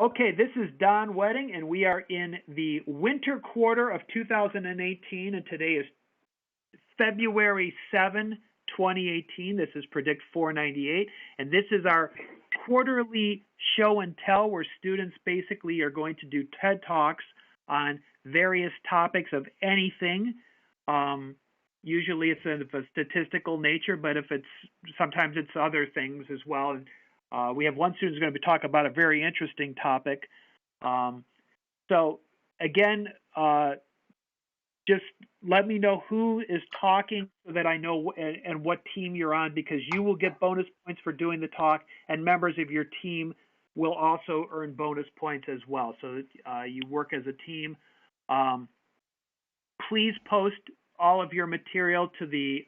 Okay, this is Don Wedding, and we are in the winter quarter of 2018, and today is February 7, 2018. This is Predict 498, and this is our quarterly show and tell where students basically are going to do TED Talks on various topics of anything. Usually it's of a statistical nature, but sometimes it's other things as well. And we have one student who's going to be talking about a very interesting topic. So again, just let me know who is talking so that I know and what team you're on, because you will get bonus points for doing the talk, and members of your team will also earn bonus points as well. So you work as a team. Please post all of your material to the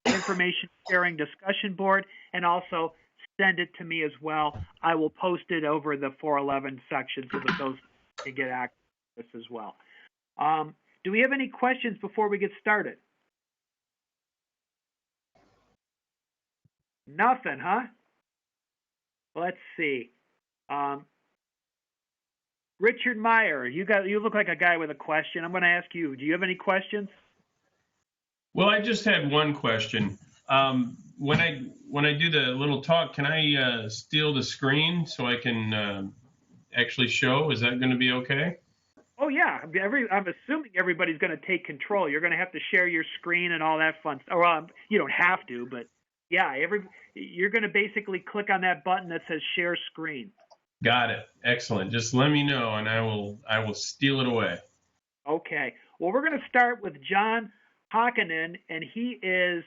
information sharing discussion board, and also send it to me as well. I will post it over the 411 section so that those can get access to this as well. Do we have any questions before we get started? Nothing, huh? Let's see. Richard Meyer, you look like a guy with a question. I'm going to ask you. Do you have any questions? Well, I just had one question. When I do the little talk, can I steal the screen so I can actually show? Is that going to be okay? Oh yeah, I'm assuming everybody's going to take control. You're going to have to share your screen and all that fun stuff. Well, you don't have to, but yeah, you're going to basically click on that button that says Share Screen. Got it. Excellent. Just let me know, and I will steal it away. Okay. Well, we're going to start with John Hakkanen, and he is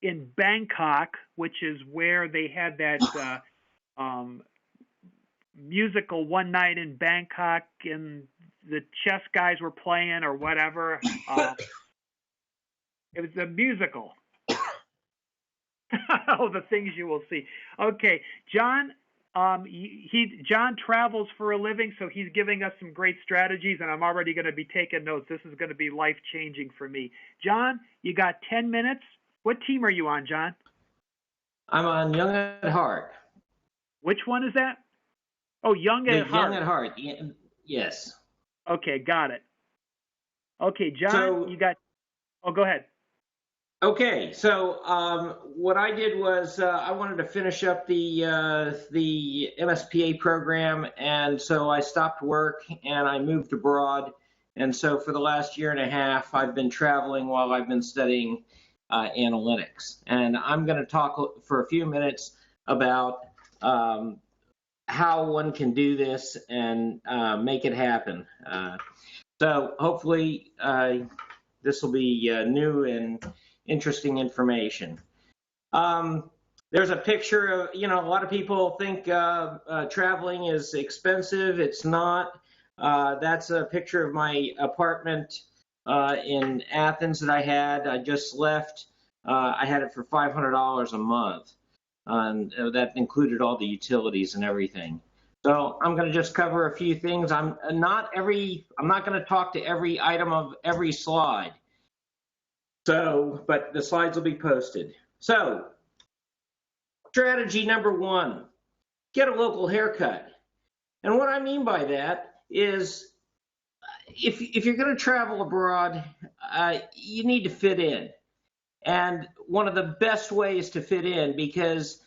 in Bangkok, which is where they had that musical One Night in Bangkok, and the chess guys were playing or whatever. It was a musical. Oh, the things you will see. Okay, John. John travels for a living, so he's giving us some great strategies, and I'm already going to be taking notes. This is going to be life-changing for me. John, you got 10 minutes. What team are you on, John? I'm on Young at Heart. Which one is that? Oh, Young at Heart. Young at Heart, yes. Okay, got it. Okay, John, you got... Oh, go ahead. Okay, so what I did was I wanted to finish up the MSPA program, and so I stopped work and I moved abroad. And so for the last year and a half, I've been traveling while I've been studying analytics. And I'm going to talk for a few minutes about how one can do this and make it happen. So hopefully this will be new and interesting information. There's a picture of, a lot of people think traveling is expensive. It's not. That's a picture of my apartment in Athens that I had. I just left. I had it for $500 a month. And that included all the utilities and everything. So I'm going to just cover a few things. I'm not going to talk to every item of every slide. But the slides will be posted. So, strategy number one, get a local haircut. And what I mean by that is if you're going to travel abroad, you need to fit in. And one of the best ways to fit in, because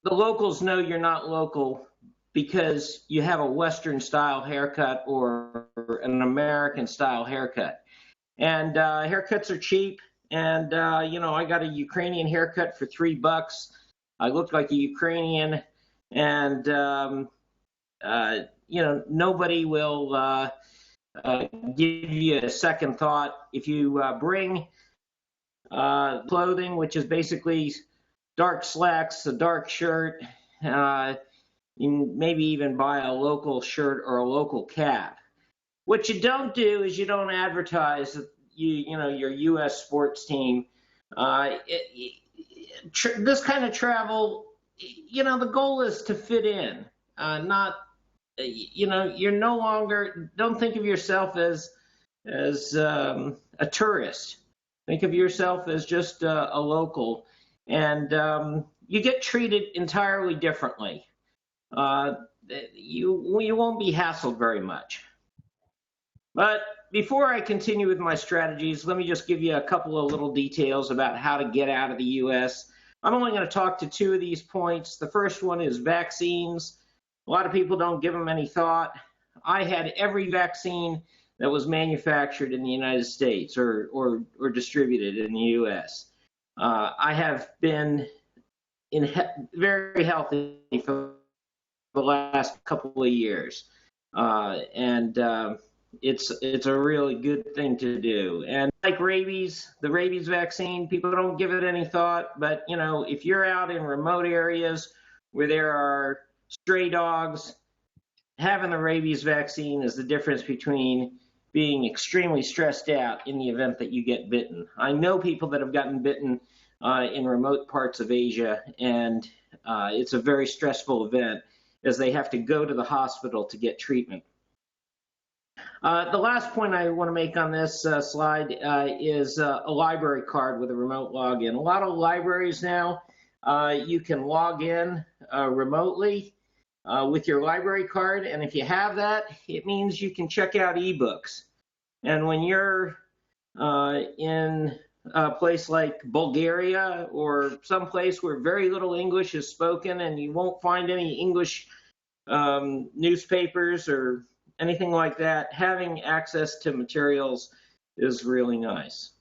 the locals know you're not local because you have a Western style haircut or an American style haircut. And haircuts are cheap. And, I got a Ukrainian haircut for $3. I looked like a Ukrainian. And, nobody will give you a second thought. If you bring clothing, which is basically dark slacks, a dark shirt, you maybe even buy a local shirt or a local cap. What you don't do is you don't advertise your U.S. sports team. This kind of travel, the goal is to fit in, not, you're no longer, don't think of yourself as a tourist. Think of yourself as just a local, and you get treated entirely differently. you won't be hassled very much. But before I continue with my strategies, let me just give you a couple of little details about how to get out of the U.S. I'm only going to talk to two of these points. The first one is vaccines. A lot of people don't give them any thought. I had every vaccine that was manufactured in the United States or distributed in the U.S. I have been very healthy for the last couple of years, and it's a really good thing to do. And like rabies, the rabies vaccine, people don't give it any thought, but you know, if you're out in remote areas where there are stray dogs, having the rabies vaccine is the difference between being extremely stressed out in the event that you get bitten. I know people that have gotten bitten in remote parts of Asia, and it's a very stressful event as they have to go to the hospital to get treatment. The last point I want to make on this slide is a library card with a remote login. A lot of libraries now, you can log in remotely with your library card, and if you have that, it means you can check out ebooks. And when you're in a place like Bulgaria or some place where very little English is spoken and you won't find any English newspapers or anything like that, having access to materials is really nice.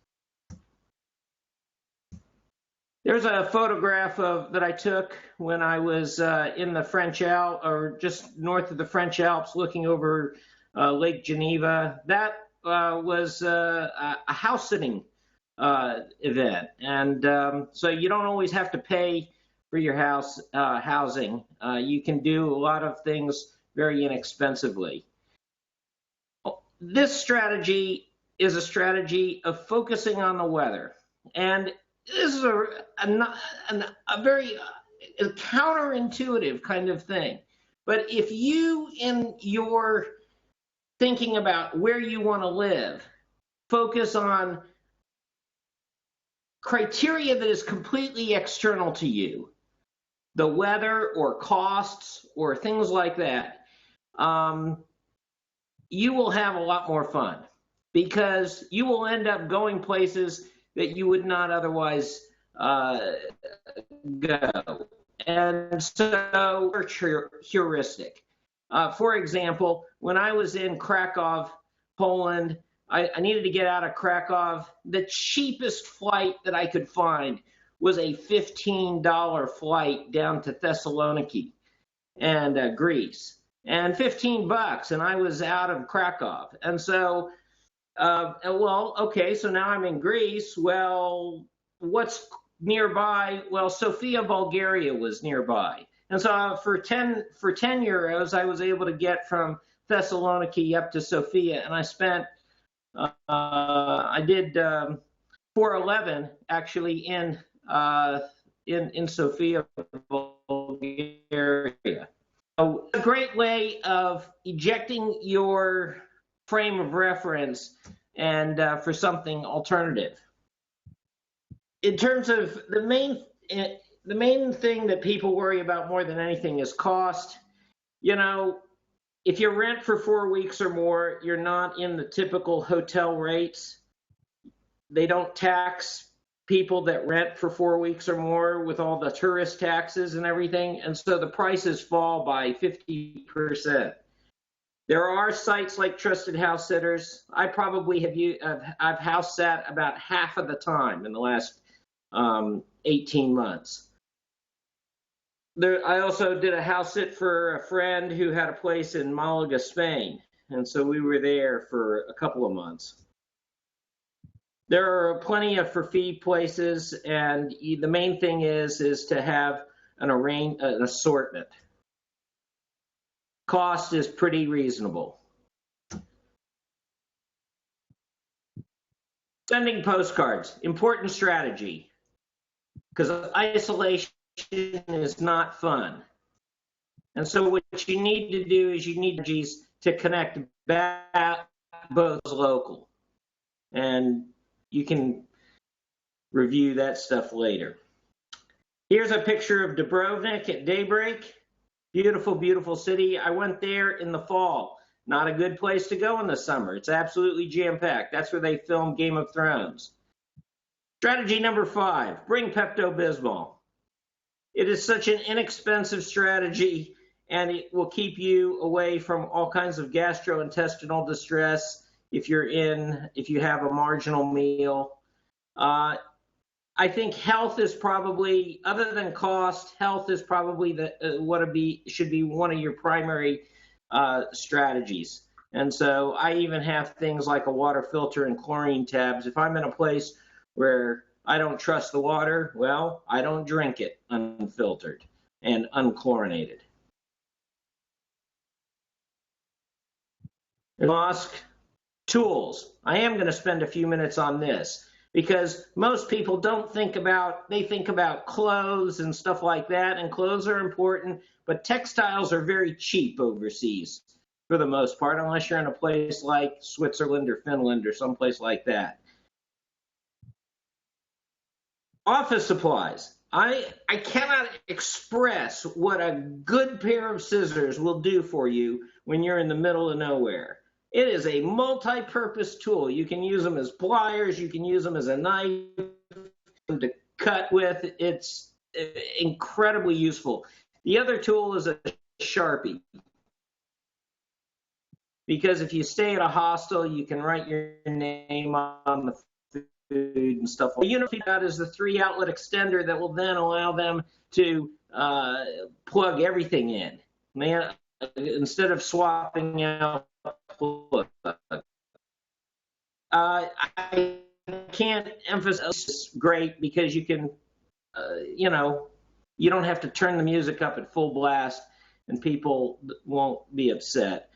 There's a photograph that I took when I was in the French Alps, or just north of the French Alps, looking over Lake Geneva. That was a house sitting event, and so you don't always have to pay for your housing. You can do a lot of things very inexpensively. This strategy is a strategy of focusing on the weather, and this is a very counterintuitive kind of thing. But if you, in your thinking about where you want to live, focus on criteria that is completely external to you, the weather or costs or things like that, you will have a lot more fun, because you will end up going places that you would not otherwise go. And so, heuristic. For example, when I was in Krakow, Poland, I needed to get out of Krakow. The cheapest flight that I could find was a $15 flight down to Thessaloniki and Greece, and $15, and I was out of Krakow. And so, well, okay, so now I'm in Greece. Well, what's nearby? Well, Sofia, Bulgaria was nearby. And so for 10 euros, I was able to get from Thessaloniki up to Sofia, and I spent, I did 411 actually in Sofia, Bulgaria. A great way of ejecting your frame of reference and for something alternative. In terms of the main thing that people worry about more than anything is cost. You know, if you rent for 4 weeks or more, you're not in the typical hotel rates. They don't tax people that rent for 4 weeks or more with all the tourist taxes and everything, and so the prices fall by 50%. There are sites like Trusted House Sitters. I probably I've house sat about half of the time in the last 18 months. I also did a house sit for a friend who had a place in Malaga, Spain, and so we were there for a couple of months. There are plenty of for fee places, and the main thing is to have an assortment. Cost is pretty reasonable. Sending postcards, important strategy, because isolation is not fun. And so what you need to do is you need to connect back both local. And you can review that stuff later. Here's a picture of Dubrovnik at daybreak. Beautiful, beautiful city. I went there in the fall. Not a good place to go in the summer. It's absolutely jam-packed. That's where they filmed Game of Thrones. Strategy number 5, bring Pepto-Bismol. It is such an inexpensive strategy, and it will keep you away from all kinds of gastrointestinal distress if you have a marginal meal. I think health is probably, other than cost, health is probably should be one of your primary strategies. And so I even have things like a water filter and chlorine tabs. If I'm in a place where I don't trust the water, well, I don't drink it unfiltered and unchlorinated. Mosque tools. I am going to spend a few minutes on this, because most people they think about clothes and stuff like that, and clothes are important, but textiles are very cheap overseas for the most part, unless you're in a place like Switzerland or Finland or someplace like that. Office supplies. I cannot express what a good pair of scissors will do for you when you're in the middle of nowhere. It is a multi-purpose tool. You can use them as pliers. You can use them as a knife to cut with. It's incredibly useful. The other tool is a Sharpie, because if you stay at a hostel, you can write your name on the food and stuff. The unit that is the 3-outlet extender that will then allow them to plug everything in. Instead of swapping out plug. I can't emphasize this great, because you can, you don't have to turn the music up at full blast and people won't be upset.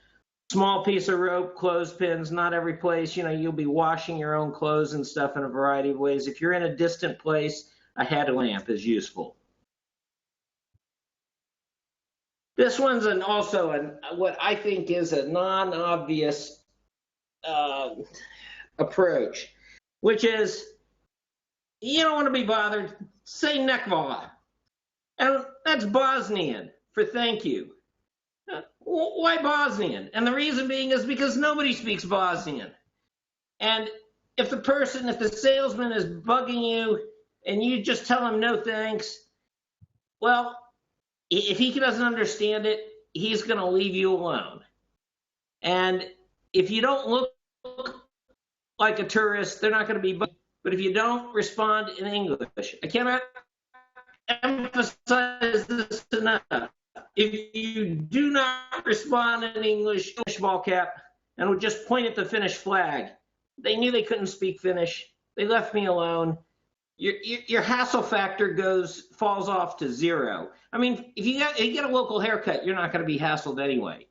Small piece of rope, clothespins, not every place, you'll be washing your own clothes and stuff in a variety of ways. If you're in a distant place, a headlamp is useful. This one's also what I think is a non-obvious approach, which is, you don't want to be bothered, say nekvala. And that's Bosnian for thank you. Why Bosnian? And the reason being is because nobody speaks Bosnian. And if the salesman is bugging you and you just tell him no thanks, well, if he doesn't understand it, he's going to leave you alone. And if you don't look like a tourist, they're not going to be bugged. But if you don't respond in English, I cannot emphasize this enough. If you do not respond in English, ball cap, and would just point at the Finnish flag, they knew they couldn't speak Finnish. They left me alone. Your hassle factor falls off to 0. I mean, if you get a local haircut, you're not going to be hassled anyway.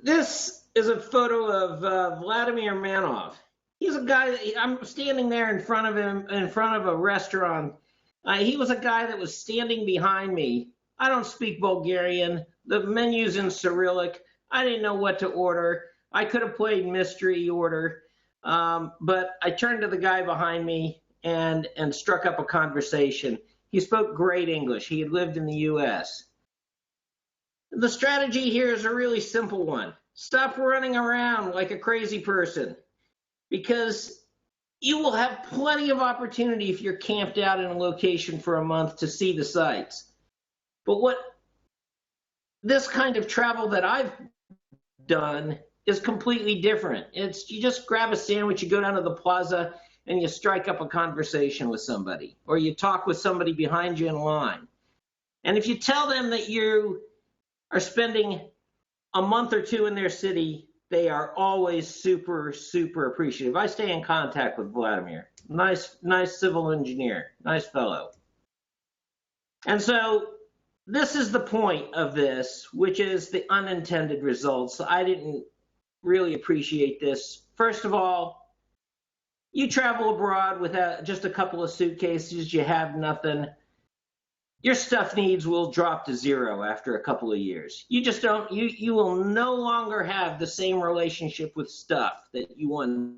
This is a photo of Vladimir Manov. He's a guy. I'm standing there in front of him, in front of a restaurant. He was a guy that was standing behind me. I don't speak Bulgarian. The menu's in Cyrillic. I didn't know what to order. I could have played mystery order, but I turned to the guy behind me and struck up a conversation. He spoke great English. He had lived in the U.S. The strategy here is a really simple one. Stop running around like a crazy person, because you will have plenty of opportunity if you're camped out in a location for a month to see the sights. But what this kind of travel that I've done is completely different. You just grab a sandwich, you go down to the plaza, and you strike up a conversation with somebody, or you talk with somebody behind you in line. And if you tell them that you are spending a month or 2 in their city, they are always super, super appreciative. I stay in contact with Vladimir. Nice civil engineer, nice fellow. And so this is the point of this, which is the unintended results. I didn't really appreciate this. First of all, you travel abroad with just a couple of suitcases, you have nothing. Your stuff needs will drop to 0 after a couple of years. You just don't, you will no longer have the same relationship with stuff that you once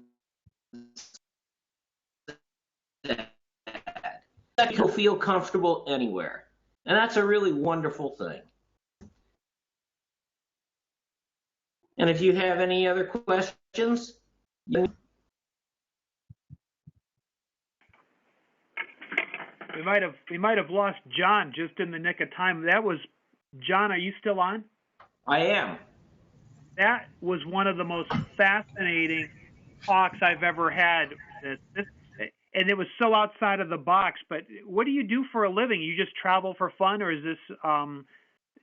had. you'll feel comfortable anywhere. And that's a really wonderful thing. And if you have any other questions, We might have lost John just in the nick of time. That was John. Are you still on? I am. That was one of the most fascinating talks I've ever had. And it was so outside of the box. But what do you do for a living? You just travel for fun, or is this?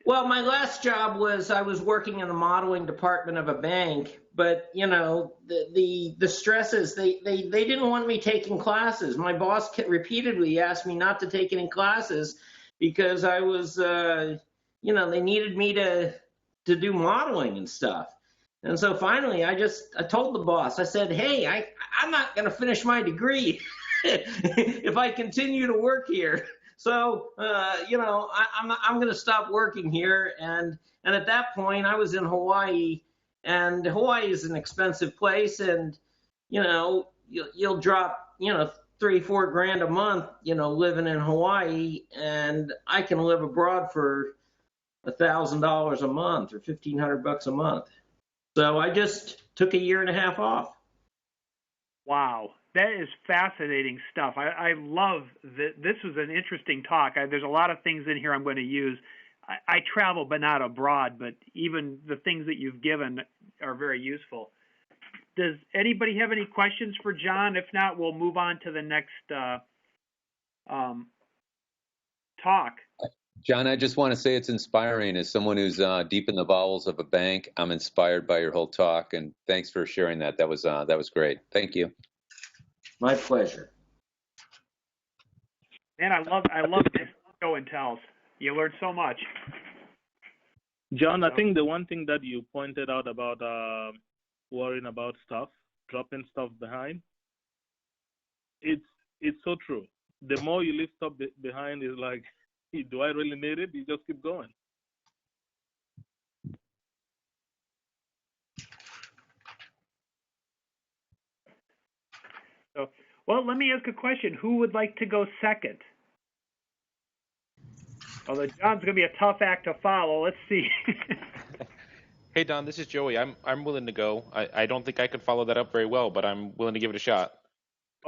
Well, my last job was I was working in the modeling department of a bank, but you know the stresses they didn't want me taking classes. My boss repeatedly asked me not to take any classes because I was they needed me to do modeling and stuff. And so finally I told the boss, I said, hey, I'm not going to finish my degree if I continue to work here. So, I'm going to stop working here. And at that point, I was in Hawaii, and Hawaii is an expensive place. And, you'll drop, $3-4 grand a month, living in Hawaii. And I can live abroad for $1,000 a month or $1,500 a month. So I just took a year and a half off. Wow. That is fascinating stuff. I love that. This was an interesting talk. There's a lot of things in here I'm going to use. I travel, but not abroad, but even the things that you've given are very useful. Does anybody have any questions for John? If not, we'll move on to the next talk. John, I just want to say it's inspiring. As someone who's deep in the bowels of a bank, I'm inspired by your whole talk, and thanks for sharing that. That was great. Thank you. My pleasure. Man, I love this show and tells. You learn so much. John, I think the one thing that you pointed out about worrying about stuff, dropping stuff behind, it's so true. The more you leave stuff behind, is like, do I really need it? You just keep going. So, well, let me ask a question. Who would like to go second? Although John's going to be a tough act to follow. Let's see. Hey, Don, this is Joey. I'm willing to go. I don't think I could follow that up very well, but I'm willing to give it a shot.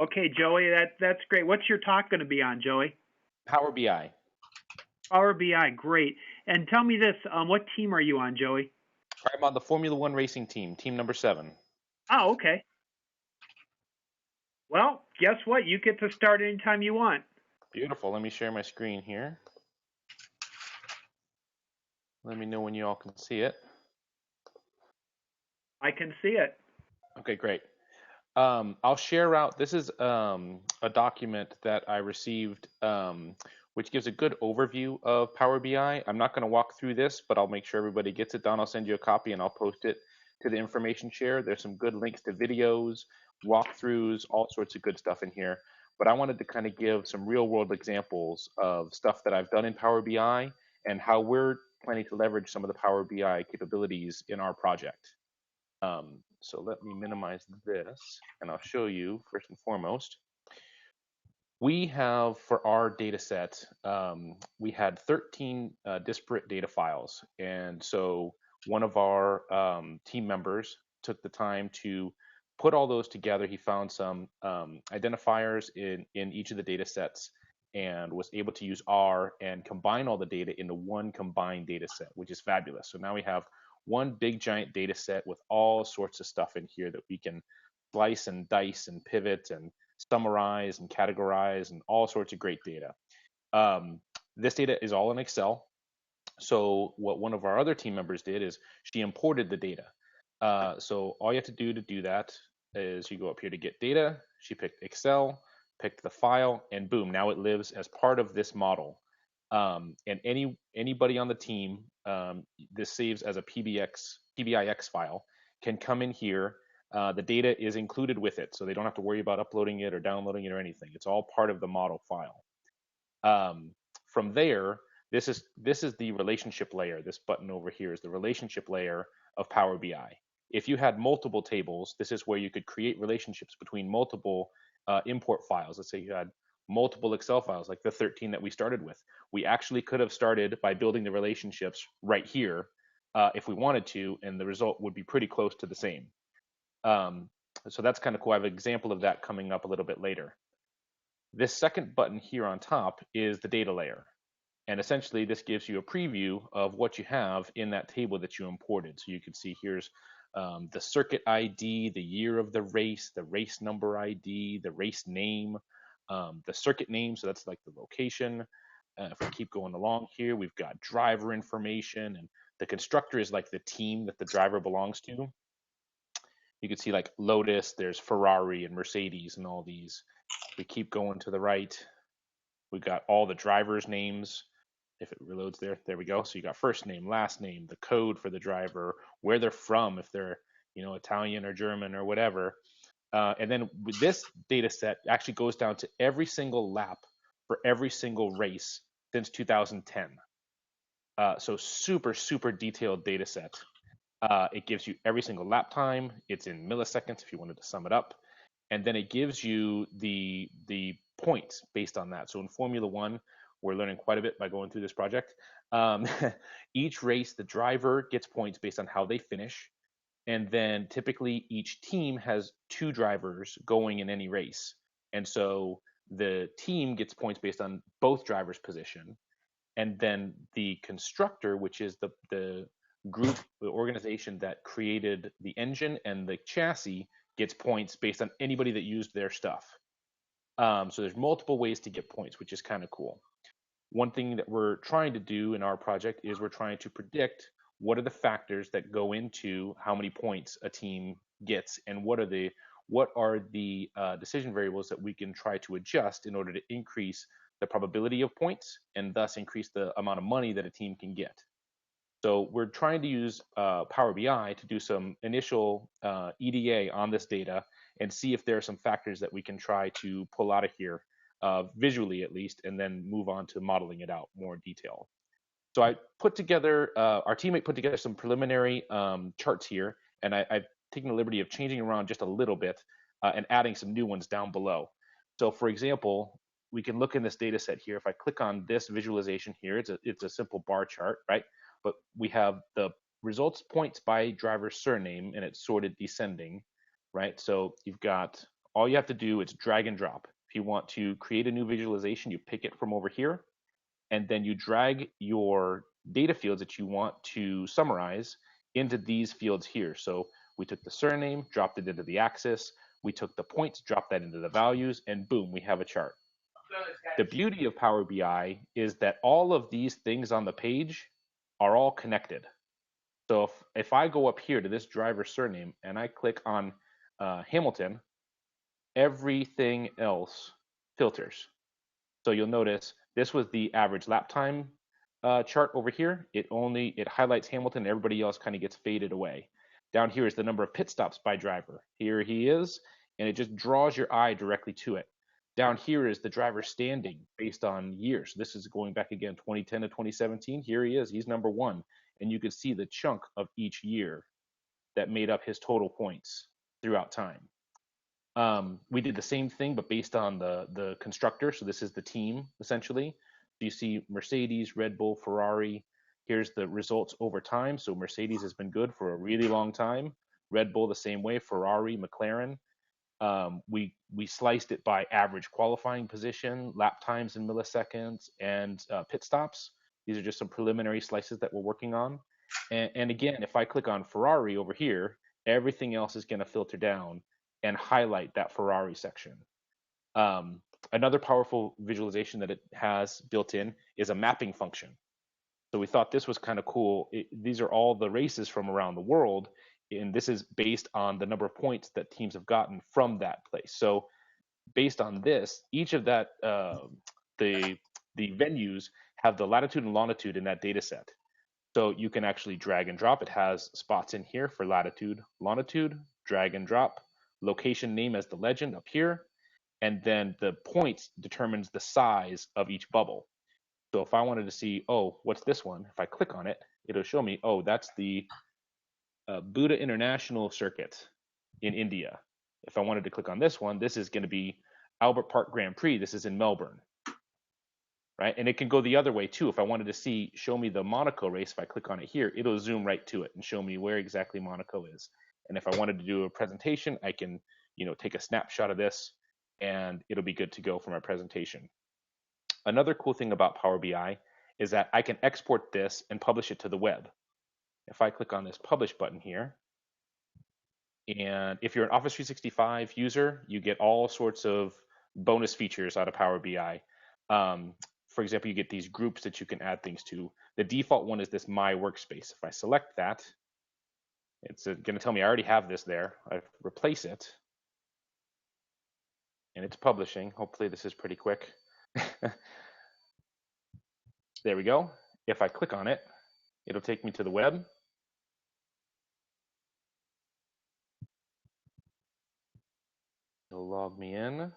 Okay, Joey, that's great. What's your talk going to be on, Joey? Power BI. Power BI, great. And tell me this, what team are you on, Joey? I'm on the Formula One racing team, team number 7. Oh, okay. Well, guess what? You get to start anytime you want. Beautiful. Let me share my screen here. Let me know when you all can see it. I can see it. Okay, great. I'll share out. This is a document that I received, which gives a good overview of Power BI. I'm not going to walk through this, but I'll make sure everybody gets it. Don, I'll send you a copy and I'll post it to the information share. There's some good links to videos, walkthroughs, all sorts of good stuff in here. But I wanted to kind of give some real world examples of stuff that I've done in Power BI and how we're planning to leverage some of the Power BI capabilities in our project. So let me minimize this and I'll show you first and foremost. We have, for our data set, we had 13 disparate data files. And so one of our team members took the time to put all those together. He found some identifiers in each of the data sets and was able to use R and combine all the data into one combined data set, which is fabulous. So now we have one big giant data set with all sorts of stuff in here that we can slice and dice and pivot and summarize and categorize and all sorts of great data. This data is all in Excel. So what one of our other team members did is she imported the data. So all you have to do that is you go up here to get data. She picked Excel, picked the file, and boom, now it lives as part of this model. And anybody on the team, this saves as a PBIX file, can come in here. The data is included with it, so they don't have to worry about uploading it or downloading it or anything. It's all part of the model file. From there, this is the relationship layer. This button over here is the relationship layer of Power BI. If you had multiple tables, this is where you could create relationships between multiple import files. Let's say you had multiple Excel files, like the 13 that we started with. We actually could have started by building the relationships right here if we wanted to, and the result would be pretty close to the same. So that's kind of cool. I have an example of that coming up a little bit later. This second button here on top is the data layer. And essentially, this gives you a preview of what you have in that table that you imported. So you can see here's the circuit ID, the year of the race number ID, the race name, the circuit name. So that's like the location. If we keep going along here, we've got driver information, and the constructor is like the team that the driver belongs to. You can see like Lotus, there's Ferrari and Mercedes and all these. We keep going to the right. We've got all the drivers' names. If it reloads there we go. So you got first name, last name, the code for the driver, where they're from, if they're, Italian or German or whatever. And then with this data set actually goes down to every single lap for every single race since 2010. So super, super detailed data set. It gives you every single lap time. It's in milliseconds if you wanted to sum it up. And then it gives you the points based on that. So in Formula One, we're learning quite a bit by going through this project. Each race, the driver gets points based on how they finish. And then typically each team has 2 drivers going in any race. And so the team gets points based on both drivers' position. And then the constructor, which is the group, the organization that created the engine and the chassis, gets points based on anybody that used their stuff. So there's multiple ways to get points, which is kind of cool. One thing that we're trying to do in our project is we're trying to predict what are the factors that go into how many points a team gets, and what are the decision variables that we can try to adjust in order to increase the probability of points and thus increase the amount of money that a team can get. So we're trying to use Power BI to do some initial EDA on this data and see if there are some factors that we can try to pull out of here, visually at least, and then move on to modeling it out more in detail. So I put together, our teammate put together some preliminary charts here, and I've taken the liberty of changing around just a little bit and adding some new ones down below. So for example, we can look in this data set here. If I click on this visualization here, it's a simple bar chart, right? But we have the results points by driver's surname, and it's sorted descending, right? So you've got, all you have to do is drag and drop. If you want to create a new visualization, you pick it from over here, and then you drag your data fields that you want to summarize into these fields here. So we took the surname, dropped it into the axis, we took the points, dropped that into the values, and boom, we have a chart. The beauty of Power BI is that all of these things on the page are all connected. So if I go up here to this driver's surname and I click on Hamilton, everything else filters. So you'll notice this was the average lap time chart over here. It highlights Hamilton, and everybody else kind of gets faded away. Down here is the number of pit stops by driver. Here he is, and it just draws your eye directly to it. Down here is the driver standing based on years. This is going back again, 2010 to 2017. Here he is, he's number 1. And you can see the chunk of each year that made up his total points throughout time. We did the same thing, but based on the constructor. So this is the team, essentially. You see Mercedes, Red Bull, Ferrari. Here's the results over time. So Mercedes has been good for a really long time. Red Bull the same way, Ferrari, McLaren. We sliced it by average qualifying position, lap times in milliseconds, and pit stops. These are just some preliminary slices that we're working on. And again, if I click on Ferrari over here, everything else is going to filter down and highlight that Ferrari section. Another powerful visualization that it has built in is a mapping function. So we thought this was kind of cool. These are all the races from around the world, and this is based on the number of points that teams have gotten from that place. So based on this, each of that, the venues have the latitude and longitude in that data set. So you can actually drag and drop. It has spots in here for latitude, longitude, drag and drop, location name as the legend up here, and then the points determines the size of each bubble. So if I wanted to see, oh, what's this one? If I click on it, it'll show me, oh, that's the Buddha International Circuit in India. If I wanted to click on this one, this is going to be Albert Park Grand Prix. This is in Melbourne, right? And it can go the other way too. If I wanted to show me the Monaco race, if I click on it here, it'll zoom right to it and show me where exactly Monaco is. And if I wanted to do a presentation, I can, take a snapshot of this and it'll be good to go for my presentation. Another cool thing about Power BI is that I can export this and publish it to the web. If I click on this publish button here, and if you're an Office 365 user, you get all sorts of bonus features out of Power BI. For example, you get these groups that you can add things to. The default one is this My Workspace. If I select that, it's going to tell me I already have this there. I replace it, and it's publishing. Hopefully this is pretty quick. There we go. If I click on it, it'll take me to the web. It'll log me in.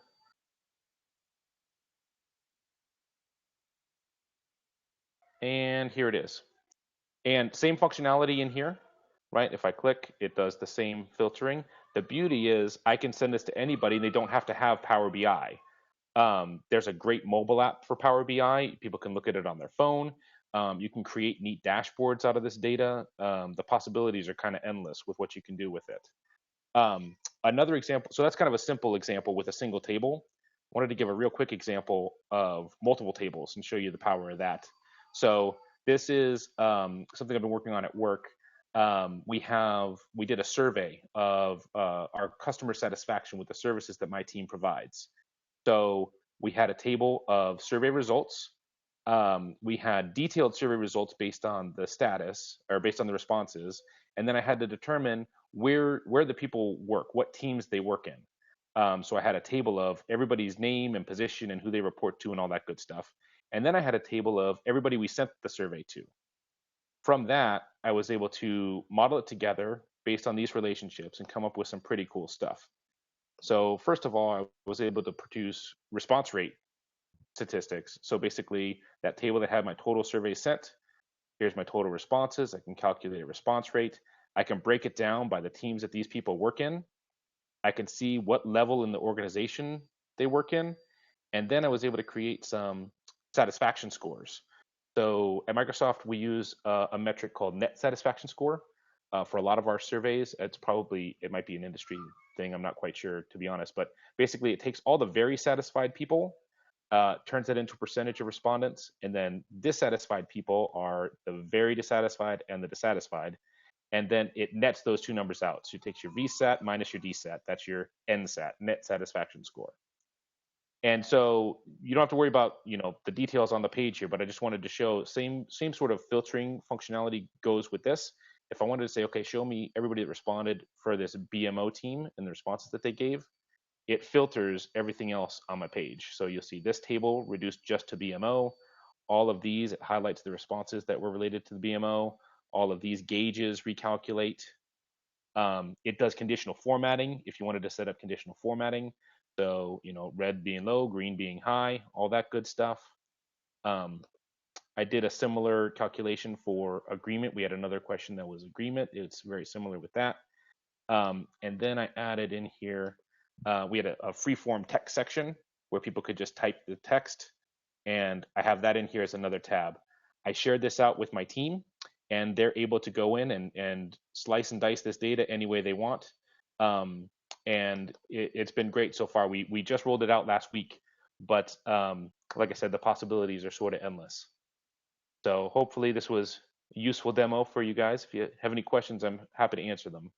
And here it is. And same functionality in here, right? If I click, it does the same filtering. The beauty is I can send this to anybody and they don't have to have Power BI. There's a great mobile app for Power BI. People can look at it on their phone. You can create neat dashboards out of this data. The possibilities are kind of endless with what you can do with it. Another example, so that's kind of a simple example with a single table. I wanted to give a real quick example of multiple tables and show you the power of that. So this is something I've been working on at work. We did a survey of our customer satisfaction with the services that my team provides. So we had a table of survey results. We had detailed survey results based on the status or based on the responses. And then I had to determine where the people work, what teams they work in. So I had a table of everybody's name and position and who they report to and all that good stuff. And then I had a table of everybody we sent the survey to. From that, I was able to model it together based on these relationships and come up with some pretty cool stuff. So first of all, I was able to produce response rate statistics. So basically that table that had my total surveys sent, here's my total responses. I can calculate a response rate. I can break it down by the teams that these people work in. I can see what level in the organization they work in. And then I was able to create some satisfaction scores. So at Microsoft, we use a metric called net satisfaction score for a lot of our surveys. It might be an industry thing. I'm not quite sure, to be honest. But basically, it takes all the very satisfied people, turns it into a percentage of respondents, and then dissatisfied people are the very dissatisfied and the dissatisfied. And then it nets those two numbers out. So it takes your VSAT minus your DSAT. That's your NSAT, net satisfaction score. And so you don't have to worry about, the details on the page here, but I just wanted to show same sort of filtering functionality goes with this. If I wanted to say, okay, show me everybody that responded for this BMO team and the responses that they gave, it filters everything else on my page. So you'll see this table reduced just to BMO. All of these, it highlights the responses that were related to the BMO. All of these gauges recalculate. It does conditional formatting if you wanted to set up conditional formatting. So, red being low, green being high, all that good stuff. I did a similar calculation for agreement. We had another question that was agreement. It's very similar with that. And then I added in here, we had a free-form text section where people could just type the text. And I have that in here as another tab. I shared this out with my team, and they're able to go in and slice and dice this data any way they want. And it's been great so far. We just rolled it out last week, but like I said, the possibilities are sort of endless. So hopefully this was a useful demo for you guys. If you have any questions, I'm happy to answer them.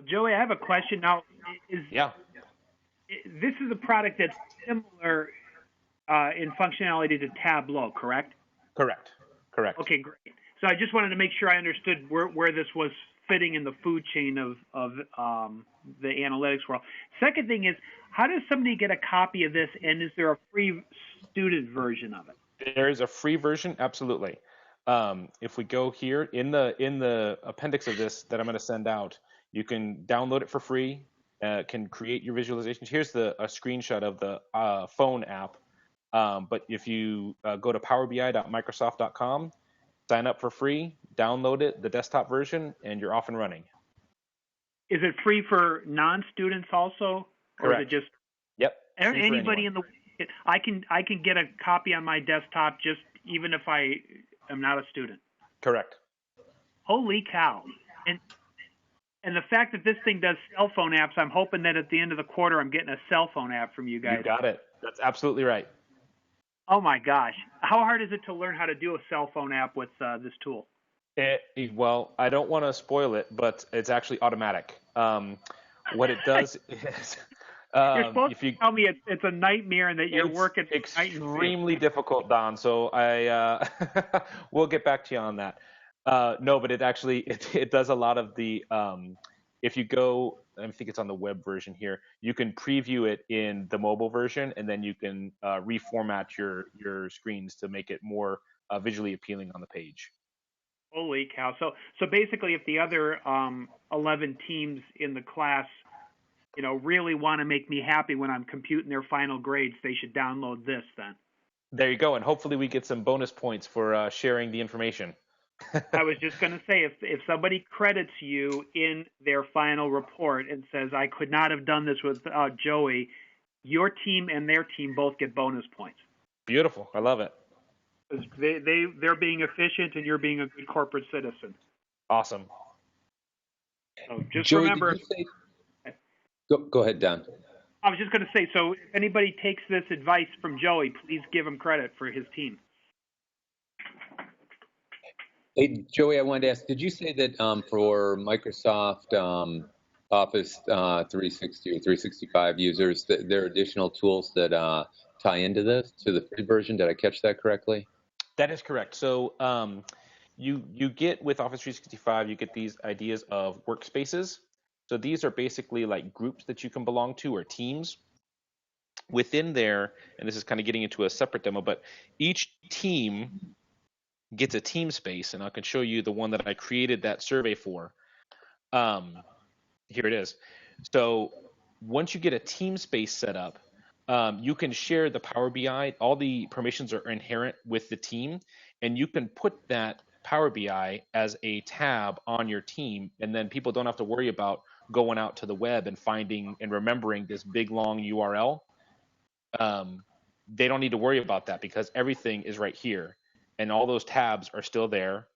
Joey, I have a question now. Yeah. This is a product that's similar in functionality to Tableau, correct? Correct. Okay, great. So I just wanted to make sure I understood where this was fitting in the food chain of the analytics world. Second thing is, how does somebody get a copy of this, and is there a free student version of it? There is a free version, absolutely. If we go here in the appendix of this that I'm going to send out, you can download it for free. Can create your visualizations. Here's a screenshot of the phone app. But if you go to powerbi.microsoft.com, sign up for free, download it, the desktop version, and you're off and running. Is it free for non-students also? Or Correct. is it just Yep. Free for anybody anyone. in the, I can get a copy on my desktop just even if I am not a student. Correct. Holy cow. And the fact that this thing does cell phone apps, I'm hoping that at the end of the quarter I'm getting a cell phone app from you guys. You got it. That's absolutely right. Oh my gosh. How hard is it to learn how to do a cell phone app with this tool? Well, I don't want to spoil it, but it's actually automatic. What it does is, You're supposed if you to tell me it's a nightmare and that you're working extremely difficult, Don. So we'll get back to you on that. No, but it does a lot of the. If you go, I think it's on the web version here. You can preview it in the mobile version, and then you can reformat your screens to make it more visually appealing on the page. Holy cow. So basically if the other 11 teams in the class, really want to make me happy when I'm computing their final grades, they should download this then. There you go. And hopefully we get some bonus points for sharing the information. I was just going to say, if somebody credits you in their final report and says, I could not have done this without Joey, your team and their team both get bonus points. Beautiful. I love it. They're being efficient and you're being a good corporate citizen. Awesome. So just Joey, remember. Go ahead, Don. I was just going to say, so if anybody takes this advice from Joey, please give him credit for his team. Hey, Joey, I wanted to ask, did you say that for Microsoft Office 360 or 365 users, that there are additional tools that tie into this, to the free version? Did I catch that correctly? That is correct. So you get with Office 365, you get these ideas of workspaces. So these are basically like groups that you can belong to or teams. Within there, and this is kind of getting into a separate demo, but each team gets a team space, and I can show you the one that I created that survey for. Here it is. So once you get a team space set up, you can share the Power BI. All the permissions are inherent with the team, and you can put that Power BI as a tab on your team, and then people don't have to worry about going out to the web and finding and remembering this big long URL. They don't need to worry about that because everything is right here, and all those tabs are still there,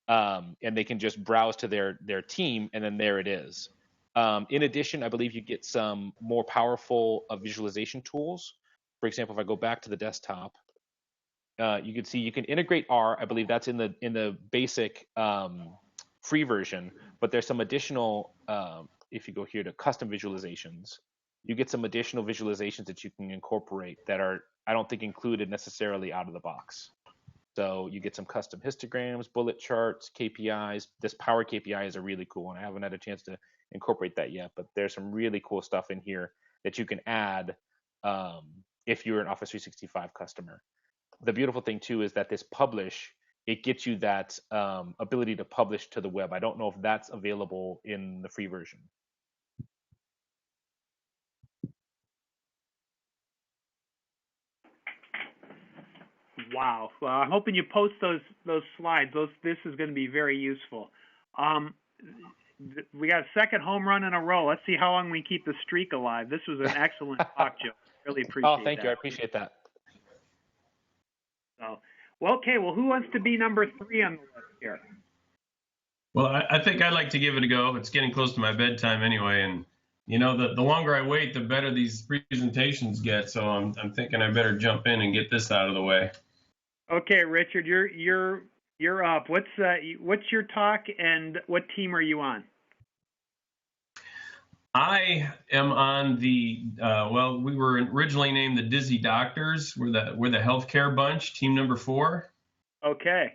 and they can just browse to their team, and then there it is. In addition, I believe you get some more powerful visualization tools. For example, if I go back to the desktop, you can see you can integrate R. I believe that's in the basic free version, but there's some additional. If you go here to custom visualizations, you get some additional visualizations that you can incorporate that are, I don't think, included necessarily out of the box. So you get some custom histograms, bullet charts, KPIs. This Power KPI is a really cool one. I haven't had a chance to incorporate that yet, but there's some really cool stuff in here that you can add if you're an Office 365 customer. The beautiful thing too is that this publish, it gets you that ability to publish to the web. I don't know if that's available in the free version. Wow. Well, I'm hoping you post those slides. This is going to be very useful. We got a second home run in a row. Let's see how long we keep the streak alive. This was an excellent talk, Joe. Really appreciate that. Oh, thank you. I appreciate that. So, well, okay. Well, who wants to be number 3 on the list here? Well, I think I'd like to give it a go. It's getting close to my bedtime anyway, and the longer I wait, the better these presentations get. So I'm thinking I better jump in and get this out of the way. Okay, Richard, you're up. What's your talk and what team are you on? I am on the we were originally named the Dizzy Doctors. We're the healthcare bunch, team number 4. Okay.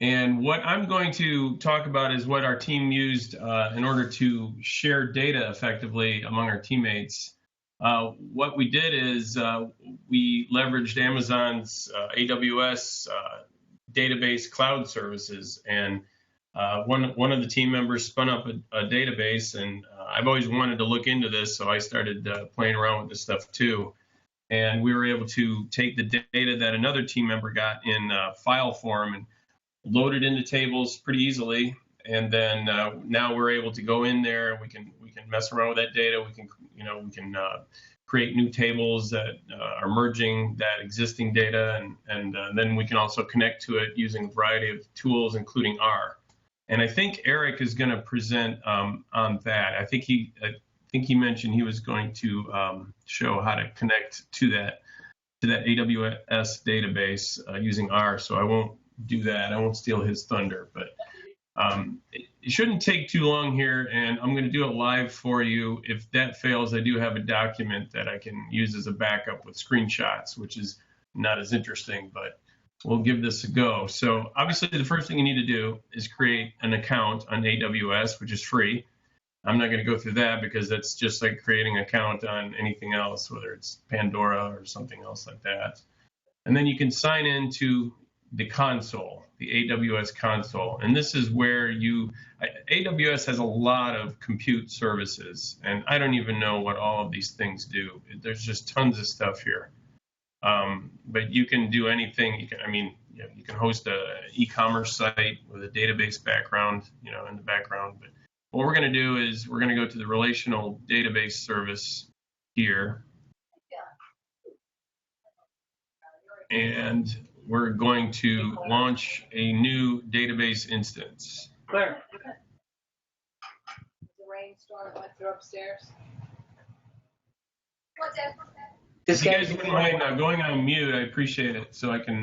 And what I'm going to talk about is what our team used in order to share data effectively among our teammates. What we did is we leveraged Amazon's AWS database cloud services, and one of the team members spun up a database, and I've always wanted to look into this, so I started playing around with this stuff too. And we were able to take the data that another team member got in file form and load it into tables pretty easily, and then now we're able to go in there and we can mess around with that data. We can create new tables that are merging that existing data, and then we can also connect to it using a variety of tools, including R. And I think Eric is going to present on that. I think he mentioned he was going to show how to connect to that AWS database using R. So I won't do that. I won't steal his thunder, but it shouldn't take too long here, and I'm going to do it live for you. If that fails, I do have a document that I can use as a backup with screenshots, which is not as interesting, but we'll give this a go. So obviously the first thing you need to do is create an account on AWS, which is free. I'm not going to go through that because that's just like creating an account on anything else, whether it's Pandora or something else like that. And then you can sign into the console, the AWS console. And this is where AWS has a lot of compute services, and I don't even know what all of these things do. There's just tons of stuff here. But you can do anything. You can host a e-commerce site with a database background, in the background. But what we're going to do is we're going to go to the relational database service here. And we're going to launch a new database instance. Claire. The rainstorm went through upstairs. What's that? If you guys wouldn't mind going on mute, I appreciate it, so I can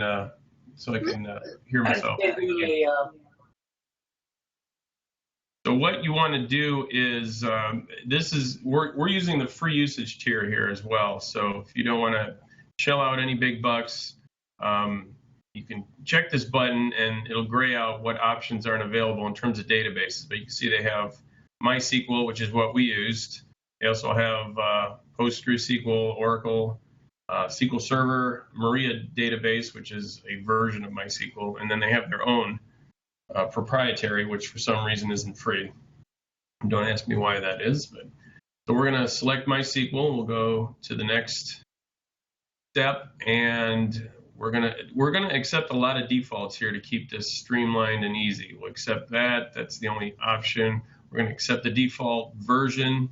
hear myself. So what you want to do is we're using the free usage tier here as well. So if you don't want to shell out any big bucks, you can check this button and it'll gray out what options aren't available in terms of databases. But you can see they have MySQL, which is what we used. They also have PostgreSQL, Oracle, SQL Server, Maria database, which is a version of MySQL, and then they have their own proprietary, which for some reason isn't free. Don't ask me why that is, but so we're going to select MySQL. We'll go to the next step, and we're gonna accept a lot of defaults here to keep this streamlined and easy. We'll accept that. That's the only option. We're going to accept the default version.